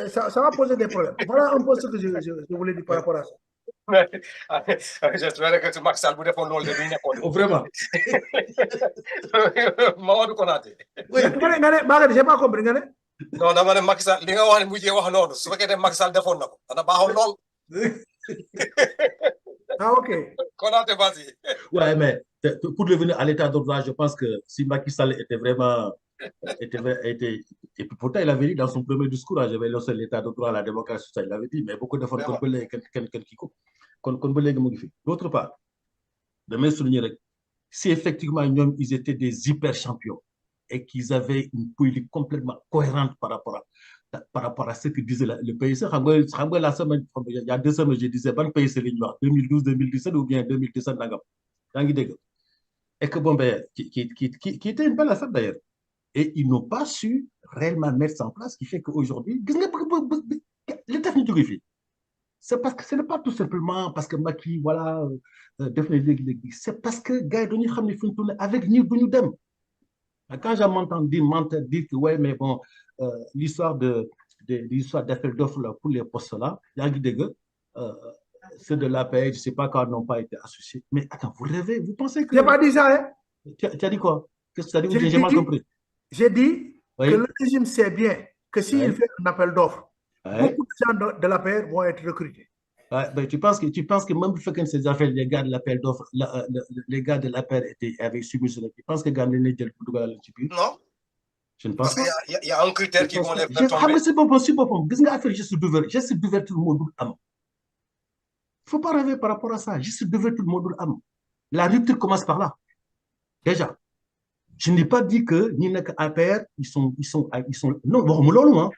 ça va poser des problèmes. Voilà un peu ce que je voulais dire par rapport à ça. J'espère que Macky Sall vous répond l'ol de bien. Vraiment. Mamadou Konaté. Oui, je n'ai pas compris. Non, dama ne Macky Sall li nga wax ne mujjee wax noonu su fekkee ne Macky Sall defoon na ko dana baaxoon lool. Ah, ok. Konaté, vas-y. Ouais, mais pour revenir à l'état de droit, je pense que si Macky Sall était vraiment. Et puis pourtant, il avait dit dans son premier discours, j'avais lancé l'état de droit, la démocratie, ça, il avait dit, mais beaucoup de fois, d'autre part, de me souligner, si effectivement ils étaient des hyper champions et qu'ils avaient une politique complètement cohérente par rapport à ce que disait le PSC, la semaine, il y a 2 semaines, je disais, bon PSC, 2012, 2017 ou bien 2017, et que bon, ben, qui était une belle affaire d'ailleurs. Et ils n'ont pas su réellement mettre ça en place, ce qui fait qu'aujourd'hui, l'État n'est pas c'est parce que ce n'est pas tout simplement parce que Macky, voilà, c'est parce que gars, ils tourner avec nous, dem. Quand j'entends dire que, ouais, mais bon, l'histoire d'appel d'offres pour les postes là, ceux de l'APR, je ne sais pas quand n'ont pas été associés. Mais attends, vous rêvez, vous pensez que. Je n'ai pas dit ça, hein? Tu as dit quoi? Qu'est-ce que tu as dit? J'ai mal compris. J'ai dit que le régime sait bien que s'il fait un appel d'offres, beaucoup de gens de l'APR vont être recrutés. Ben, tu penses que même que ces affaires, les gars de l'appel d'offres, les gars de l'APR avaient subi cela. Tu penses que Gandhi n'est pas le Non. Je ne pense pas. Il y a un critère qui vont les faire tomber. C'est pas possible. Geste d'ouverture, le monde am. Il ne faut pas rêver par rapport à ça. Geste d'ouverture, le monde am. La rupture commence par là. Déjà. Je n'ai pas dit que ni que APR, ils sont non, hein.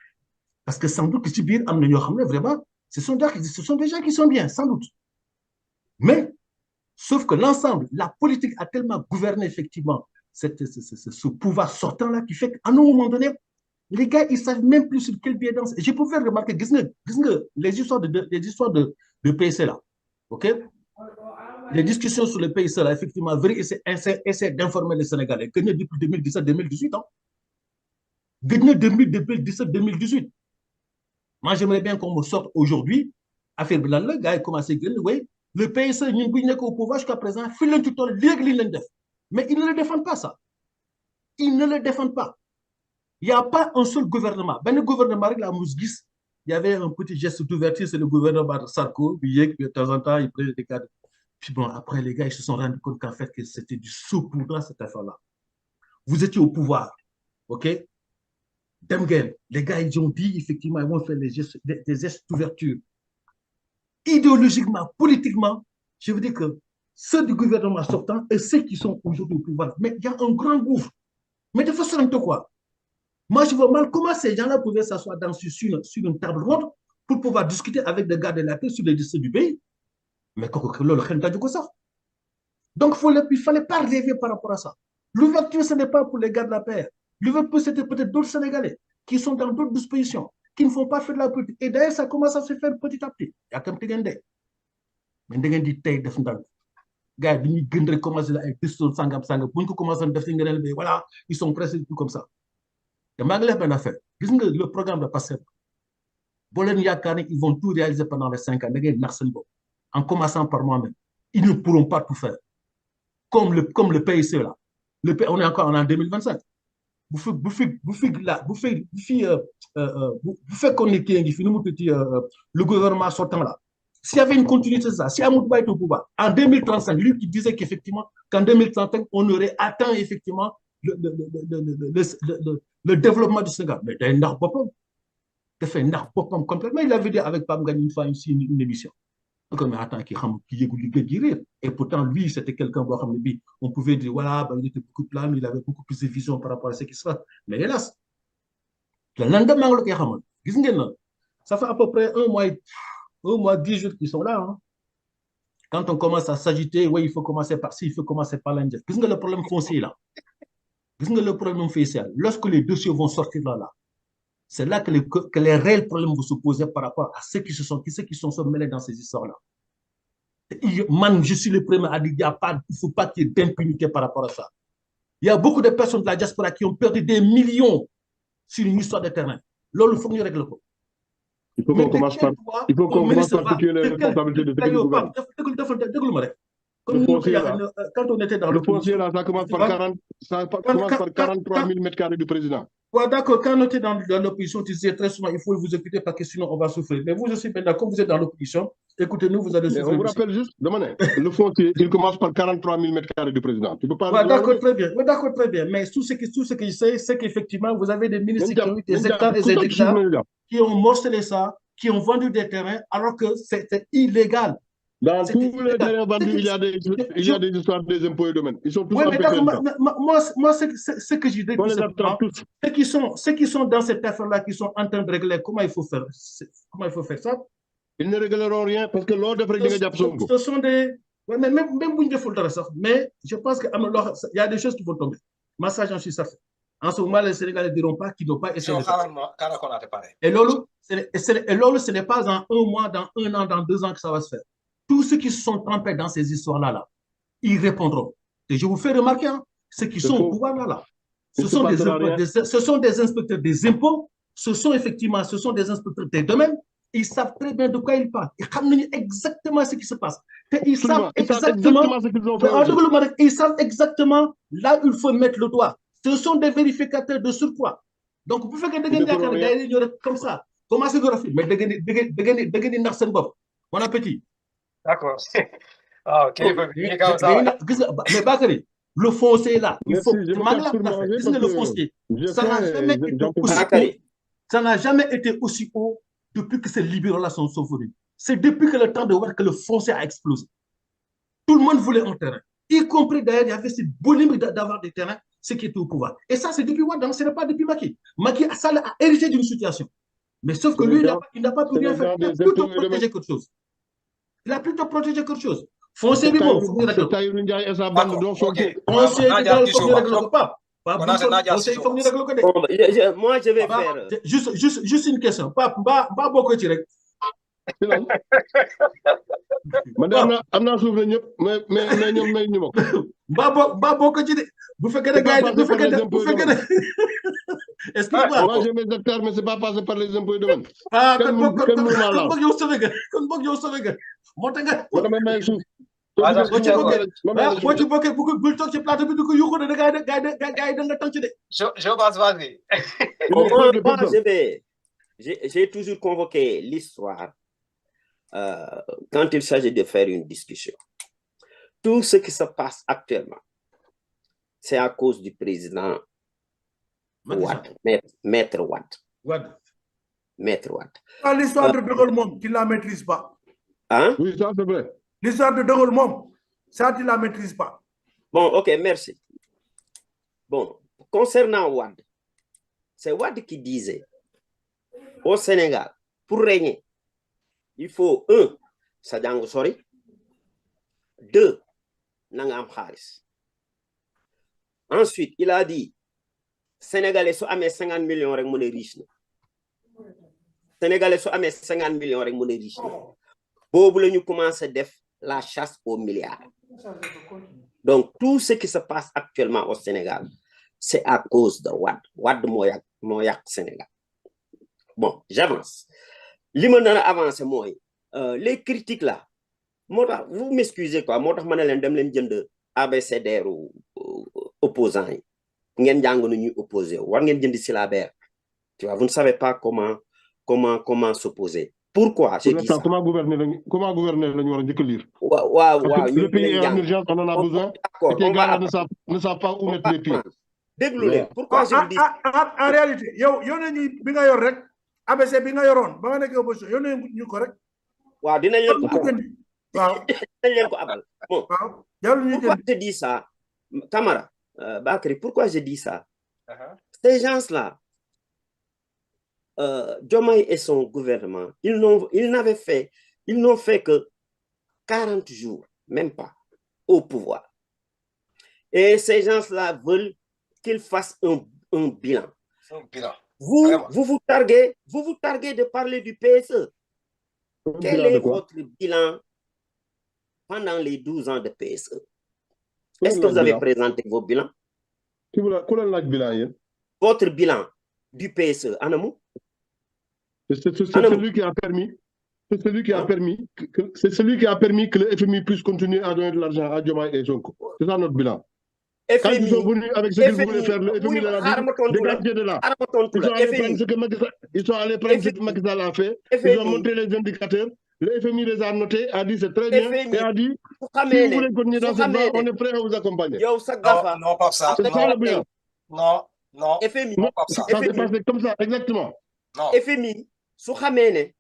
Parce que sans doute que si bien vraiment, ce sont des gens qui sont bien, sans doute. Mais, sauf que l'ensemble, la politique a tellement gouverné effectivement ce pouvoir sortant-là qui fait qu'à un moment donné, les gars, ils ne savent même plus sur quel pied danser. Et je pouvais remarquer, les histoires de PSC là, ok? Les discussions sur le pays, là, effectivement, essayer d'informer les Sénégalais. Gagné depuis 2017-2018. Hein? Gagné depuis 2017-2018. Moi, j'aimerais bien qu'on me sorte aujourd'hui. Affaire Blanc, le gars a commencé à gagner. Oui, le PSC, il n'est pas au pouvoir jusqu'à présent. Mais ils ne le défendent pas, ça. Ils ne le défendent pas. Il n'y a pas un seul gouvernement. Ben, le gouvernement, la Mousguis, il y avait un petit geste d'ouverture, c'est le gouvernement de Sarko. De temps en temps, il prenait des cas de. Puis bon, après, les gars, ils se sont rendus compte qu'en fait, que c'était du saupoudre, cette affaire-là. Vous étiez au pouvoir, OK? Demgen, les gars, ils ont dit, effectivement, ils vont faire des gestes d'ouverture. Idéologiquement, politiquement, je veux dire que ceux du gouvernement sortant et ceux qui sont aujourd'hui au pouvoir, mais il y a un grand gouffre. Mais de façon n'importe quoi. Moi, je vois mal comment ces gens-là pouvaient s'asseoir sur une table ronde pour pouvoir discuter avec des gars de la paix sur les dossiers du pays. Mais donc, il ne fallait pas rêver par rapport à ça. L'ouverture, ce n'est pas pour les gars de la paix. L'ouverture, c'était peut-être d'autres Sénégalais qui sont dans d'autres dispositions, qui ne font pas faire de la politique. Et d'ailleurs, ça commence à se faire petit à petit. Il y a comme Tegende. Mais Tegende dit Teg de Fondal. Gars, ils ont commencé à être sangam. Voilà, ils sont pressés tout comme ça. Et malgré la affaire, le programme de passer. Ils vont tout réaliser pendant les 5 ans. En commençant par moi-même. Ils ne pourront pas tout faire. Comme le PSC là. On est encore en 2025. Vous faites qu'on est le gouvernement sortant là. S'il y avait une continuité de ça, si Amoudba est au pouvoir, en 2035, lui qui disait qu'effectivement, qu'en 2035, on aurait atteint effectivement le développement du Sénégal. Mais il n'a pas complètement. Il avait dit avec Pam Gagné une fois une émission. Donc, mais attends, et pourtant, lui, c'était quelqu'un, on pouvait dire, voilà, il était beaucoup plus plan, il avait beaucoup plus de vision par rapport à ce qui se passe. Mais hélas, le lendemain, ça fait à peu près un mois, 10 jours qu'ils sont là. Hein. Quand on commence à s'agiter, oui, il faut commencer par ci, il faut commencer par l'Indien. Qu'est-ce que le problème foncier là? Qu'est-ce que le problème foncier? Lorsque les dossiers vont sortir là, c'est là que les réels problèmes vont se poser par rapport à ceux qui se sont mêlés dans ces histoires-là. Je suis le premier à dire qu'il ne faut pas qu'il y ait d'impunité par rapport à ça. Il y a beaucoup de personnes de la diaspora qui ont perdu des millions sur une histoire de terrain. Là, il faut que nous réglions. Il faut qu'on commence par situer les responsabilités de ce gouvernement. Comme nous, là, quand on était dans le foncier là, ça commence par 43 000 m² du président. Ouais, d'accord, quand on était dans l'opposition, tu disais très souvent, il faut vous occuper parce que sinon on va souffrir. Mais vous aussi, maintenant, comme vous êtes dans l'opposition, écoutez-nous, vous allez souffrir. On vous rappelle juste, le foncier, il commence par 43 000 m² du président. Tu peux pas. Ouais, d'accord, très bien. Ouais, d'accord, très bien. Mais tout ce que je sais, c'est qu'effectivement, vous avez des ministres qui ont eu des hectares et des hectares, qui ont morcelé ça, qui ont vendu des terrains, alors que c'est illégal. Dans tous les terrains vendus, il y a des histoires des impôts et domaines. Ils sont tous en pétrole. Moi, ce que je dis, ceux qui sont dans cette affaire-là, qui sont en train de régler, comment il faut faire ça? Ils ne régleront rien parce que l'ordre de ce sont des... Ouais, mais même ça. Mais je pense qu'il y a des choses qui vont tomber. Moi, ça, j'en suis certain. En ce moment, les Sénégalais ne diront pas qu'ils n'ont pas essayé de faire. Et Lolo, ce n'est pas dans 1 mois, dans 1 an, dans 2 ans que ça va se faire. Tous ceux qui se sont trempés dans ces histoires-là, ils répondront. Et je vous fais remarquer, hein, ceux qui sont au pouvoir là, ce sont des inspecteurs des impôts, ce sont des inspecteurs des domaines. Ils savent très bien de quoi ils parlent. Ils savent exactement ce qui se passe. Ils savent exactement ce qu'ils ont fait. Ils savent exactement là où il faut mettre le doigt. Ce sont des vérificateurs de surpoids. Donc, vous faites que des gens comme ça. Comment c'est grave? Mais des gens bon appétit. D'accord. Ah, ok. Mais Bakary, le foncier là, il faut que le foncier, ça n'a jamais été aussi haut depuis que ces libéraux-là sont venus. C'est depuis que le temps de voir que le foncier a explosé. Tout le monde voulait un terrain. Y compris d'ailleurs, il y avait cette boulimie d'avoir des terrains, ceux qui étaient au pouvoir. Et ça, c'est depuis Wade, ce n'est pas depuis Macky. Macky a hérité d'une situation. Mais sauf que lui, il n'a pas pu rien faire. Il a plutôt protégé quelque chose. Il a plutôt protégé quelque chose. Foncier du bon, il faut que moi, je vais faire... Juste une question. Madame, amna souf ñep mais ñom may ñu ba boko ci de bu fekkee ne gars bu fekkee ne excuse-moi moi j'ai mes hectares mais c'est pas passé par les impôts et domaines kon bok yow Sénégal moo tax nga dama may suuf boo ci bokkee bul toog ci plateau bi di ko yuuxu de gars yi da nga tànc de je passe vas-y j'ai toujours convoqué l'histoire quand il s'agit de faire une discussion. Tout ce qui se passe actuellement, c'est à cause du président Wade, Maître Wade. Maître Wade. L'histoire de De Gaulle, qui ne la maîtrise pas. Hein? Oui, ça c'est vrai. L'histoire de De Gaulle, ça, tu ne la maîtrises pas. Bon, ok, merci. Bon, concernant Wade, c'est Wade qui disait au Sénégal, pour régner, il faut 1, sa jàng sori 2, nanga am xaalis. Ensuite, il a dit Sénégalais su amee 50 millions rek mu ne riche na. Sénégalais su amee 50 millions rek mu ne riche na. Boobu la ñu commencé def la chasse aux milliards. Donc, tout ce qui se passe actuellement au Sénégal, c'est à cause de Wade. Wade moo yàq Sénégal. Bon, j'avance. Li ma nar a avancer mooy les critiques là vous m'excusez quoi moo tax ma ne leen dem leen jënd ABCDR opposants yi ngeen jàng nu ñuy opposé war ngeen jënd syllabaire tu vois vous ne savez pas comment s'opposer. Pourquoi je dis ça? Comment gouverner lañu war a njëkk a lire. waaw le pays est en urgence, on en a besoin. D'accord, les gars ne savent pas où mettre les pieds. déglu leen pourquoi je dis en réalité yow nañu bi nga yor rek ABC bi nga yoroon ba nga nekk opposition yow nañu ko rek. waaw dinañ leen ko abal waaw dinañ leen ko abal bon. Pourquoi je dis ça Camara Bakary, pourquoi je dis ça? Ces gens-là, Diomaye et son gouvernement, ils n'ont fait que 40 jours, même pas, au pouvoir. Et ces gens-là veulent qu'ils fassent un bilan. Vous vous targuez de parler du PSE. Quel est votre bilan pendant les 12 ans de PSE? Est-ce que vous avez présenté vos bilans? Votre bilan du PSE, Anamou? C'est celui qui a permis c'est celui qui a permis que le FMI puisse continuer à donner de l'argent à Diomaye et Sonko. C'est ça notre bilan. Quand ils sont venus avec ce qu'ils voulaient faire, le FMI leur a dit dégagez de là. Ils sont allés prendre ce que Macky Sall a fait. Ils ont montré les indicateurs. Le FMI les a notés, a dit c'est très bien, et a dit si vous voulez continuer dans cette voie, on est prêt à vous accompagner. Non, pas ça. C'est ça le bilan. Non, FMI. Non, ça s'est passé comme ça, exactement. Non. FMI, su xamee ne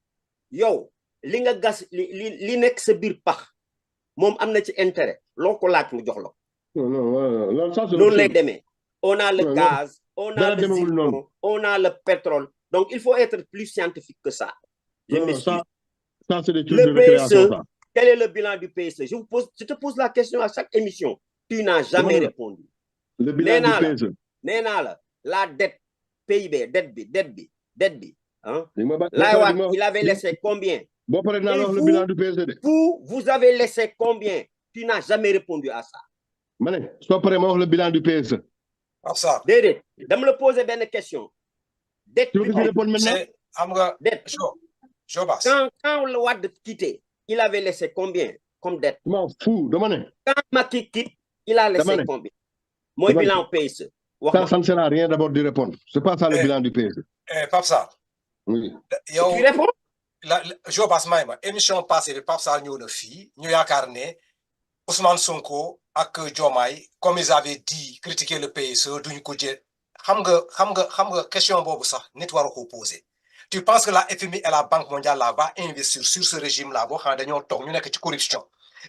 yow li nga gas li nekk sa biir pax moom am na ci intérêt loo ko laaj mu jox la. Non, ça c'est noonu lay demee. On a le gaz, on a le zircon, on a le pétrole. Donc il faut être plus scientifique que ça. Je m'excuse. Ça c'est des trucs de récréation, ça. Quel est le bilan du PSE? Je te pose la question à chaque émission. Tu n'as jamais répondu. Le bilan du PSE. Nee naa la la dette PIB dette bi hein? Il avait laissé combien? Bon, par exemple, le bilan du PSE. Vous avez laissé combien? Tu n'as jamais répondu à ça. Mané, soit par exemple le bilan du PSE. Ça. Déedéet, dama la poser benn question. Dette tu veux que je réponde maintenant? Dette. Quand le Wade quittait, il avait laissé combien comme dette? Je m'en fous, demandez. Quand Macky quitte, il a laissé combien? Mon bilan PSE. Ça ne sert à rien d'abord de répondre. Ce n'est pas ça le bilan du PSE. Pape Sarr. Oui. Tu réponds? Je passe ma émission passée, Pape Sarr nous le fit, nous yakarne Ousmane Sonko ak Diomaye, comme ils avaient dit, critiquer le PSE, duñ ko jël. Xam nga question bobu sax nit waru ko poser. Tu penses que la FMI et la Banque mondiale là va investir sur ce régime là bo xam dañoo tok ñu nek ci corruption.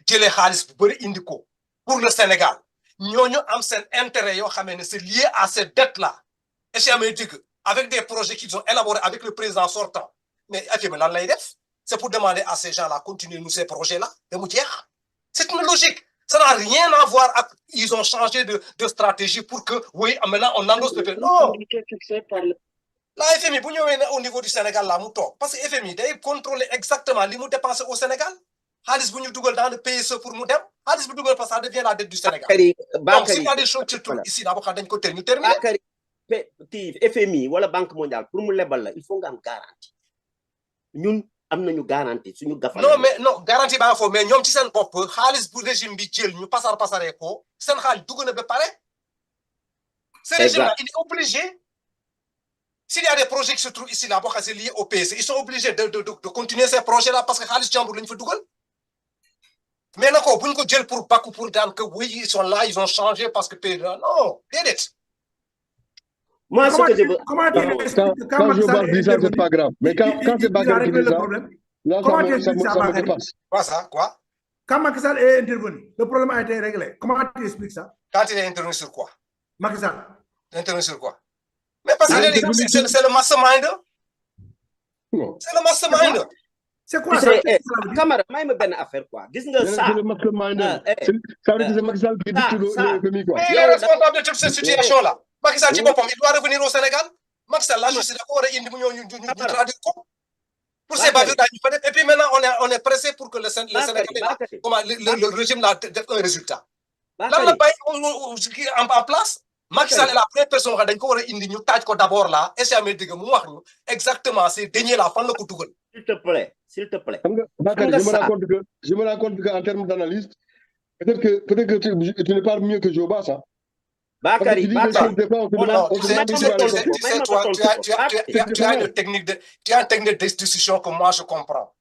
Jëlé xaliss bu bari indi ko pour le Sénégal. Ñoñu am sen intérêt yo xamé né c'est lié à cette dette là. Et c'est avec des projets qu'ils ont élaborés avec le président sortant. Mais FMI lan lay def? C'est pour demander à ces gens là continuer nous ces projets là. C'est une logique. Ça n'a rien à voir avec, ils ont changé de stratégie pour que, oui, maintenant on endosse le fait. Non. La FMI, au niveau du Sénégal, là, parce que FMI, ils contrôlent exactement les mots dépensés au Sénégal. Halis Bougnou Dougal dans le PSE pour nous dem. Halis Bougnou Dougal parce que ça devient la dette du Sénégal. Donc, s'il y a des choses qui sont ici, d'abord, quand on termine. FMI ou la Banque mondiale, pour nous, il faut une garantie. Nous, amnañu garantie suñu gafal non garantie ba fo mais ñom ci sen bop xaliss bu régime bi jël ñu pasaré ko sen xal duguna ba paré ce régime là il est obligé s'il y a des projets qui se trouvent ici là bo xassé liés au PS ils sont obligés de continuer ces projets là parce que xaliss jambour lañ fa dugal mais nako buñ ko jël pour bakku pour dan que oui ils sont là ils ont changé parce que pays non dédé. Moi, ce que je veux. Quand je vois dire ça, c'est pas grave. Mais quand c'est pas grave, là, ça me dépasse. Quoi ça? Quoi? Quand Macky Sall est intervenu, le problème a été réglé. Comment tu expliques ça? Quand il est intervenu sur quoi? Macky Sall. Intervenu sur quoi? Mais parce que c'est le mastermind. C'est le mastermind. C'est quoi ça? Camara, même une affaire quoi. Dis-nous ça. C'est le mastermind. Ça veut dire que c'est Macky Sall qui dit tout le FMI quoi. Il est responsable de toute cette situation là. Macky Sall il doit revenir au Sénégal. Macky Sall là je suis d'accord ñu traduire ko pour ces bavures là et puis maintenant on est pressé pour que le Sénégal le régime là def un résultat. Là la bay en place Macky Sall est la première personne dañ ko wara indi ñu taaj ko d'abord là et c'est dégg mu wax ñu exactement c'est dernier là fan la ko dugal. S'il te plaît. Je me rends compte qu'en termes d'analyse peut-être que tu ne parles mieux que Joba ça. Bakary, tu as une technique de discussion que moi je comprends.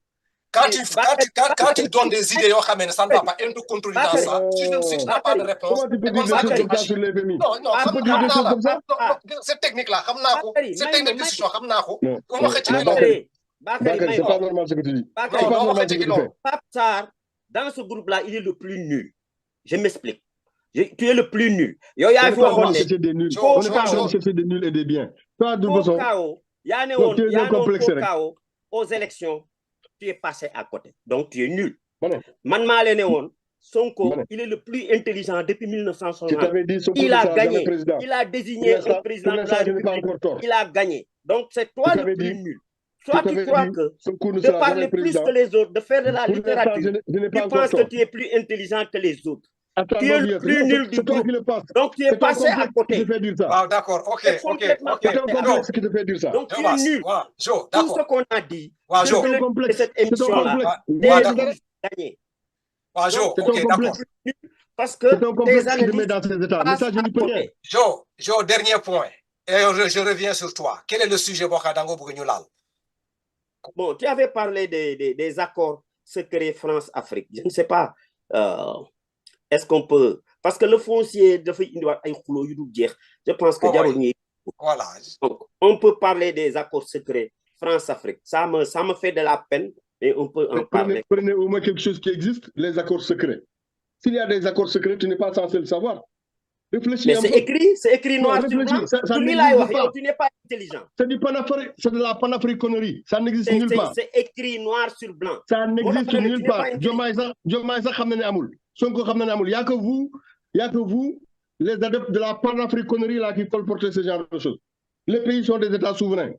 Quand tu donnes des idées, ça ne va pas être contrôlé dans ça. Si tu n'as pas de réponse, comment tu peux dire des choses comme ça sur les FMI? Non, cette technique-là, cette technique de discussion, Bakary, c'est pas normal ce que tu dis. C'est pas normal ce que tu fais. Pape Sarr, dans ce groupe-là, il est le plus nul. Je m'explique. Tu es le plus nul. On n'est pas en train de chercher des nuls. On n'est pas en train de chercher des nuls et des biens. Toi, de toute façon, il y a un chaos aux élections. Tu es passé à côté. Donc, tu es nul. Manma Lénéon, Sonko, il est le plus intelligent depuis 1960. Il a gagné. Il a désigné un président de la République. Il a gagné. Donc, c'est toi le plus nul. Toi, tu crois que de parler plus que les autres, de faire de la littérature, tu penses que tu es plus intelligent que les autres. Attends, Tu es le plus nul du groupe. Donc, tu es passé à côté. Ah, d'accord, ok. C'est un complexe qui te fait dire ça. Donc, tu es nul. Voilà, Joe, tout ce qu'on a dit, de cette émission-là, gagné. Ok, d'accord. Parce que c'est un complexe qui te met dans ces états. Mais ça, je n'y peux rien. Joe, dernier point. Et je reviens sur toi. Quel est le sujet, Bokadango Bouguenyulal? Bon, tu avais parlé des accords secrets France-Afrique. Je ne sais pas, est-ce qu'on peut... Parce que le foncier, je pense que voilà. Donc, on peut parler des accords secrets France-Afrique. Ça me fait de la peine, mais on peut en parler. Prenez au moins quelque chose qui existe, les accords secrets. S'il y a des accords secrets, tu n'es pas censé le savoir. Réfléchis. Mais c'est écrit noir sur blanc. Tu n'es pas intelligent. C'est de la panafricanerie. Ça n'existe nulle part. C'est écrit noir sur blanc. Ça n'existe nulle part. Diomaye Khamnane Amoul. Sonko Khamnane Amoul. Il n'y a que vous, les adeptes de la panafricanerie là, qui colportent ce genre de choses. Les pays sont des États souverains.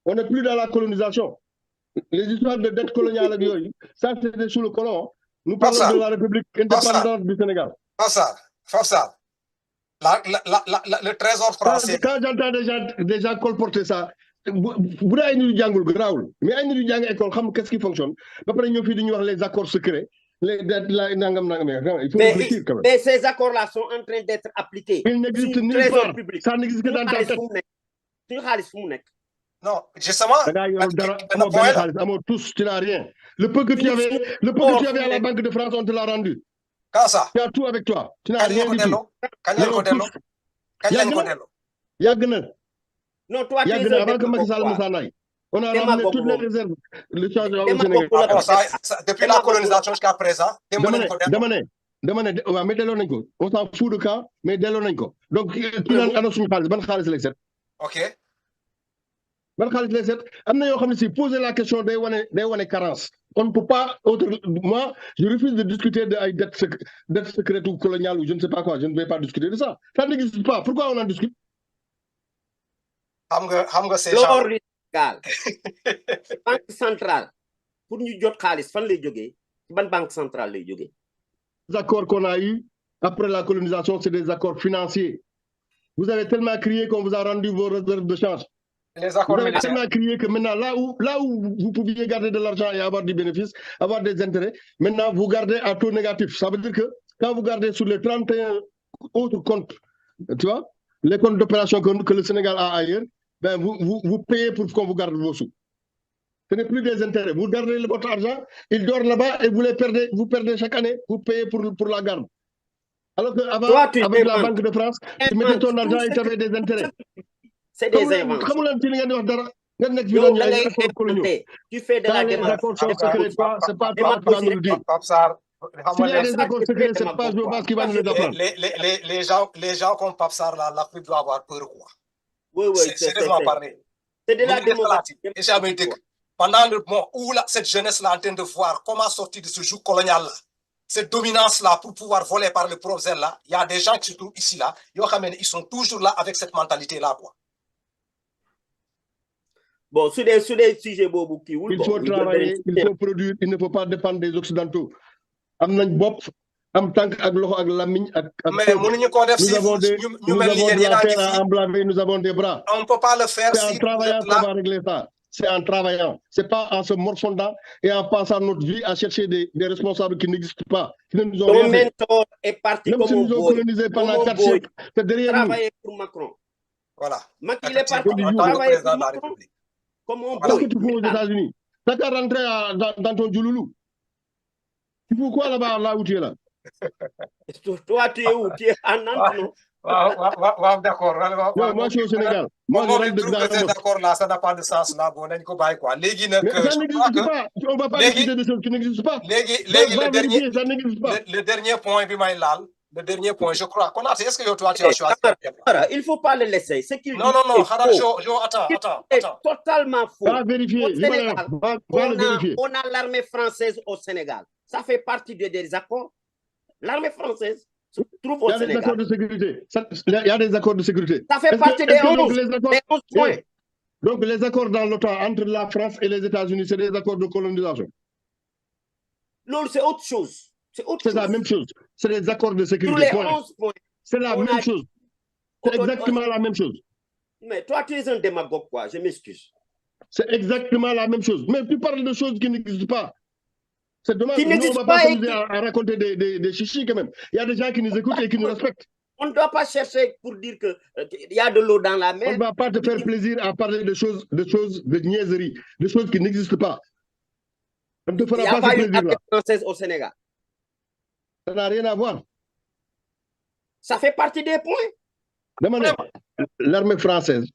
On n'est plus dans la colonisation. Les histoires de dette coloniale, ça c'était sous le colon. Nous parlons de la République indépendante du Sénégal. Fafsar. Le trésor français. Quand j'entends des gens colporter ça, vous avez une jungle grave. Mais une jungle école, qu'est-ce qui fonctionne? Après, nous avons les accords secrets. Il faut réfléchir quand même. Mais ces accords-là sont en train d'être appliqués. Ils n'existent nulle part. Ça n'existe que dans ta tête. Non, justement. Tous, tu n'as rien. Le peu que tu avais à la Banque de France, on te l'a rendu. Quand ça? Tu as tout avec toi. Tu n'as rien du tout. Non, toi, tu es avant que Macky Sall s'en aille. On a ramené toutes les réserves. Le change au Sénégal. Depuis la colonisation jusqu'à présent, on s'en fout de cas, mais dès l'on donc, tu n'as pas ok. Poser la question des carences. On ne peut pas, moi, je refuse de discuter de dettes secrètes ou coloniales ou je ne sais pas quoi. Je ne vais pas discuter de ça. Ça n'existe pas. Pourquoi on en discute? L'or du Sénégal. Banque centrale. Pour nous jot khalis, fan lay jógee? Ban banque centrale lay jógee? Les accords qu'on a eus après la colonisation, c'est des accords financiers. Vous avez tellement crié qu'on vous a rendu vos réserves de change. Les accords vous avez tellement crié que maintenant, là où vous pouviez garder de l'argent et avoir du bénéfice, avoir des intérêts, maintenant vous gardez à taux négatif. Ça veut dire que quand vous gardez sur les 31 autres comptes, tu vois, les comptes d'opération que le Sénégal a ailleurs, ben vous payez pour qu'on vous garde vos sous. Ce n'est plus des intérêts. Vous gardez votre argent, il dort là-bas et vous perdez chaque année, vous payez pour la garde. Alors qu'avant, avec la Banque de France, tu mettais ton argent et tu avais des intérêts. C'est des inventions. Tu fais de la démarche. C'est pas toi qui vas nous le dire. Si y a des accords secrets, c'est pas Joe qui va nous le dire. Les gens comme Papsar, l'Afrique doit avoir peur, quoi. Oui, c'est parler. C'est de la démocratie. Et jamais dit que pendant le moment où cette jeunesse-là est en train de voir comment sortir de ce joug colonial-là, cette dominance-là pour pouvoir voler par le propre zèle-là, il y a des gens qui se trouvent ici, là, ils sont toujours là avec cette mentalité-là, quoi. Bon, sur des sujets qui il faut travailler, il faut produire, il ne faut pas dépendre des Occidentaux. Mais nous avons de la terre à emblâmer, nous avons des bras. On ne peut pas le faire si en travaillant qu'on va régler ça. C'est en travaillant. C'est pas en se morfondant et en passant notre vie à chercher des responsables qui n'existent pas. Qui ne nous ont rien fait. Mentor est parti même si nous ont colonisé pendant 4 siècles, c'est derrière nous. Travailler pour Macron. Voilà. Macron, il est parti travailler pour Macron. Qu'est-ce que tu fais aux États-Unis? Tu as rentré dans ton Djouloulou. Tu fais quoi là où tu es là? Toi, tu es où? Tu es en Nantes, non? D'accord. Moi, je suis au Sénégal. Moi, je trouve que c'est d'accord là, ça n'a pas de sens là. Bon, on va quoi. Mais ça n'existe pas. On ne va pas discuter de choses qui n'existent pas. Le dernier point, le dernier point, je crois. Est-ce que toi, tu as choisi? Il ne faut pas le laisser. Non, attends. C'est totalement faux. Va vérifier. On a l'armée française au Sénégal. Ça fait partie des accords. L'armée française se trouve au Sénégal. Il y a des accords de sécurité. Il y a des accords de sécurité. Ça fait partie des 11 points. Donc les accords dans l'OTAN entre la France et les États-Unis, c'est des accords de colonisation. Non, c'est autre chose. C'est la même chose. C'est les accords de sécurité. Sur les 11 points. C'est la même chose. C'est exactement la même chose. Mais toi, tu es un démagogue, quoi. Je m'excuse. C'est exactement la même chose. Mais tu parles de choses qui n'existent pas. C'est dommage. Qui Nous, on ne va n'existent pas pas s'amuser à raconter des chichis quand même. Il y a des gens qui nous écoutent et qui nous respectent. On ne doit pas chercher pour dire qu'il y a de l'eau dans la mer. On ne va pas te faire plaisir à parler de choses, de niaiseries, de choses qui n'existent pas. On ne te fera pas ce plaisir-là. Il n'y a pas une armée française au Sénégal. Ça n'a rien à voir. Ça fait partie des points. L'armée française,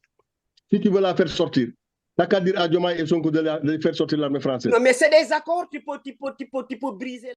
si tu veux la faire sortir, t'as qu'à dire à Diomaye et Sonko de faire sortir l'armée française. Non, mais c'est des accords, tu peux briser.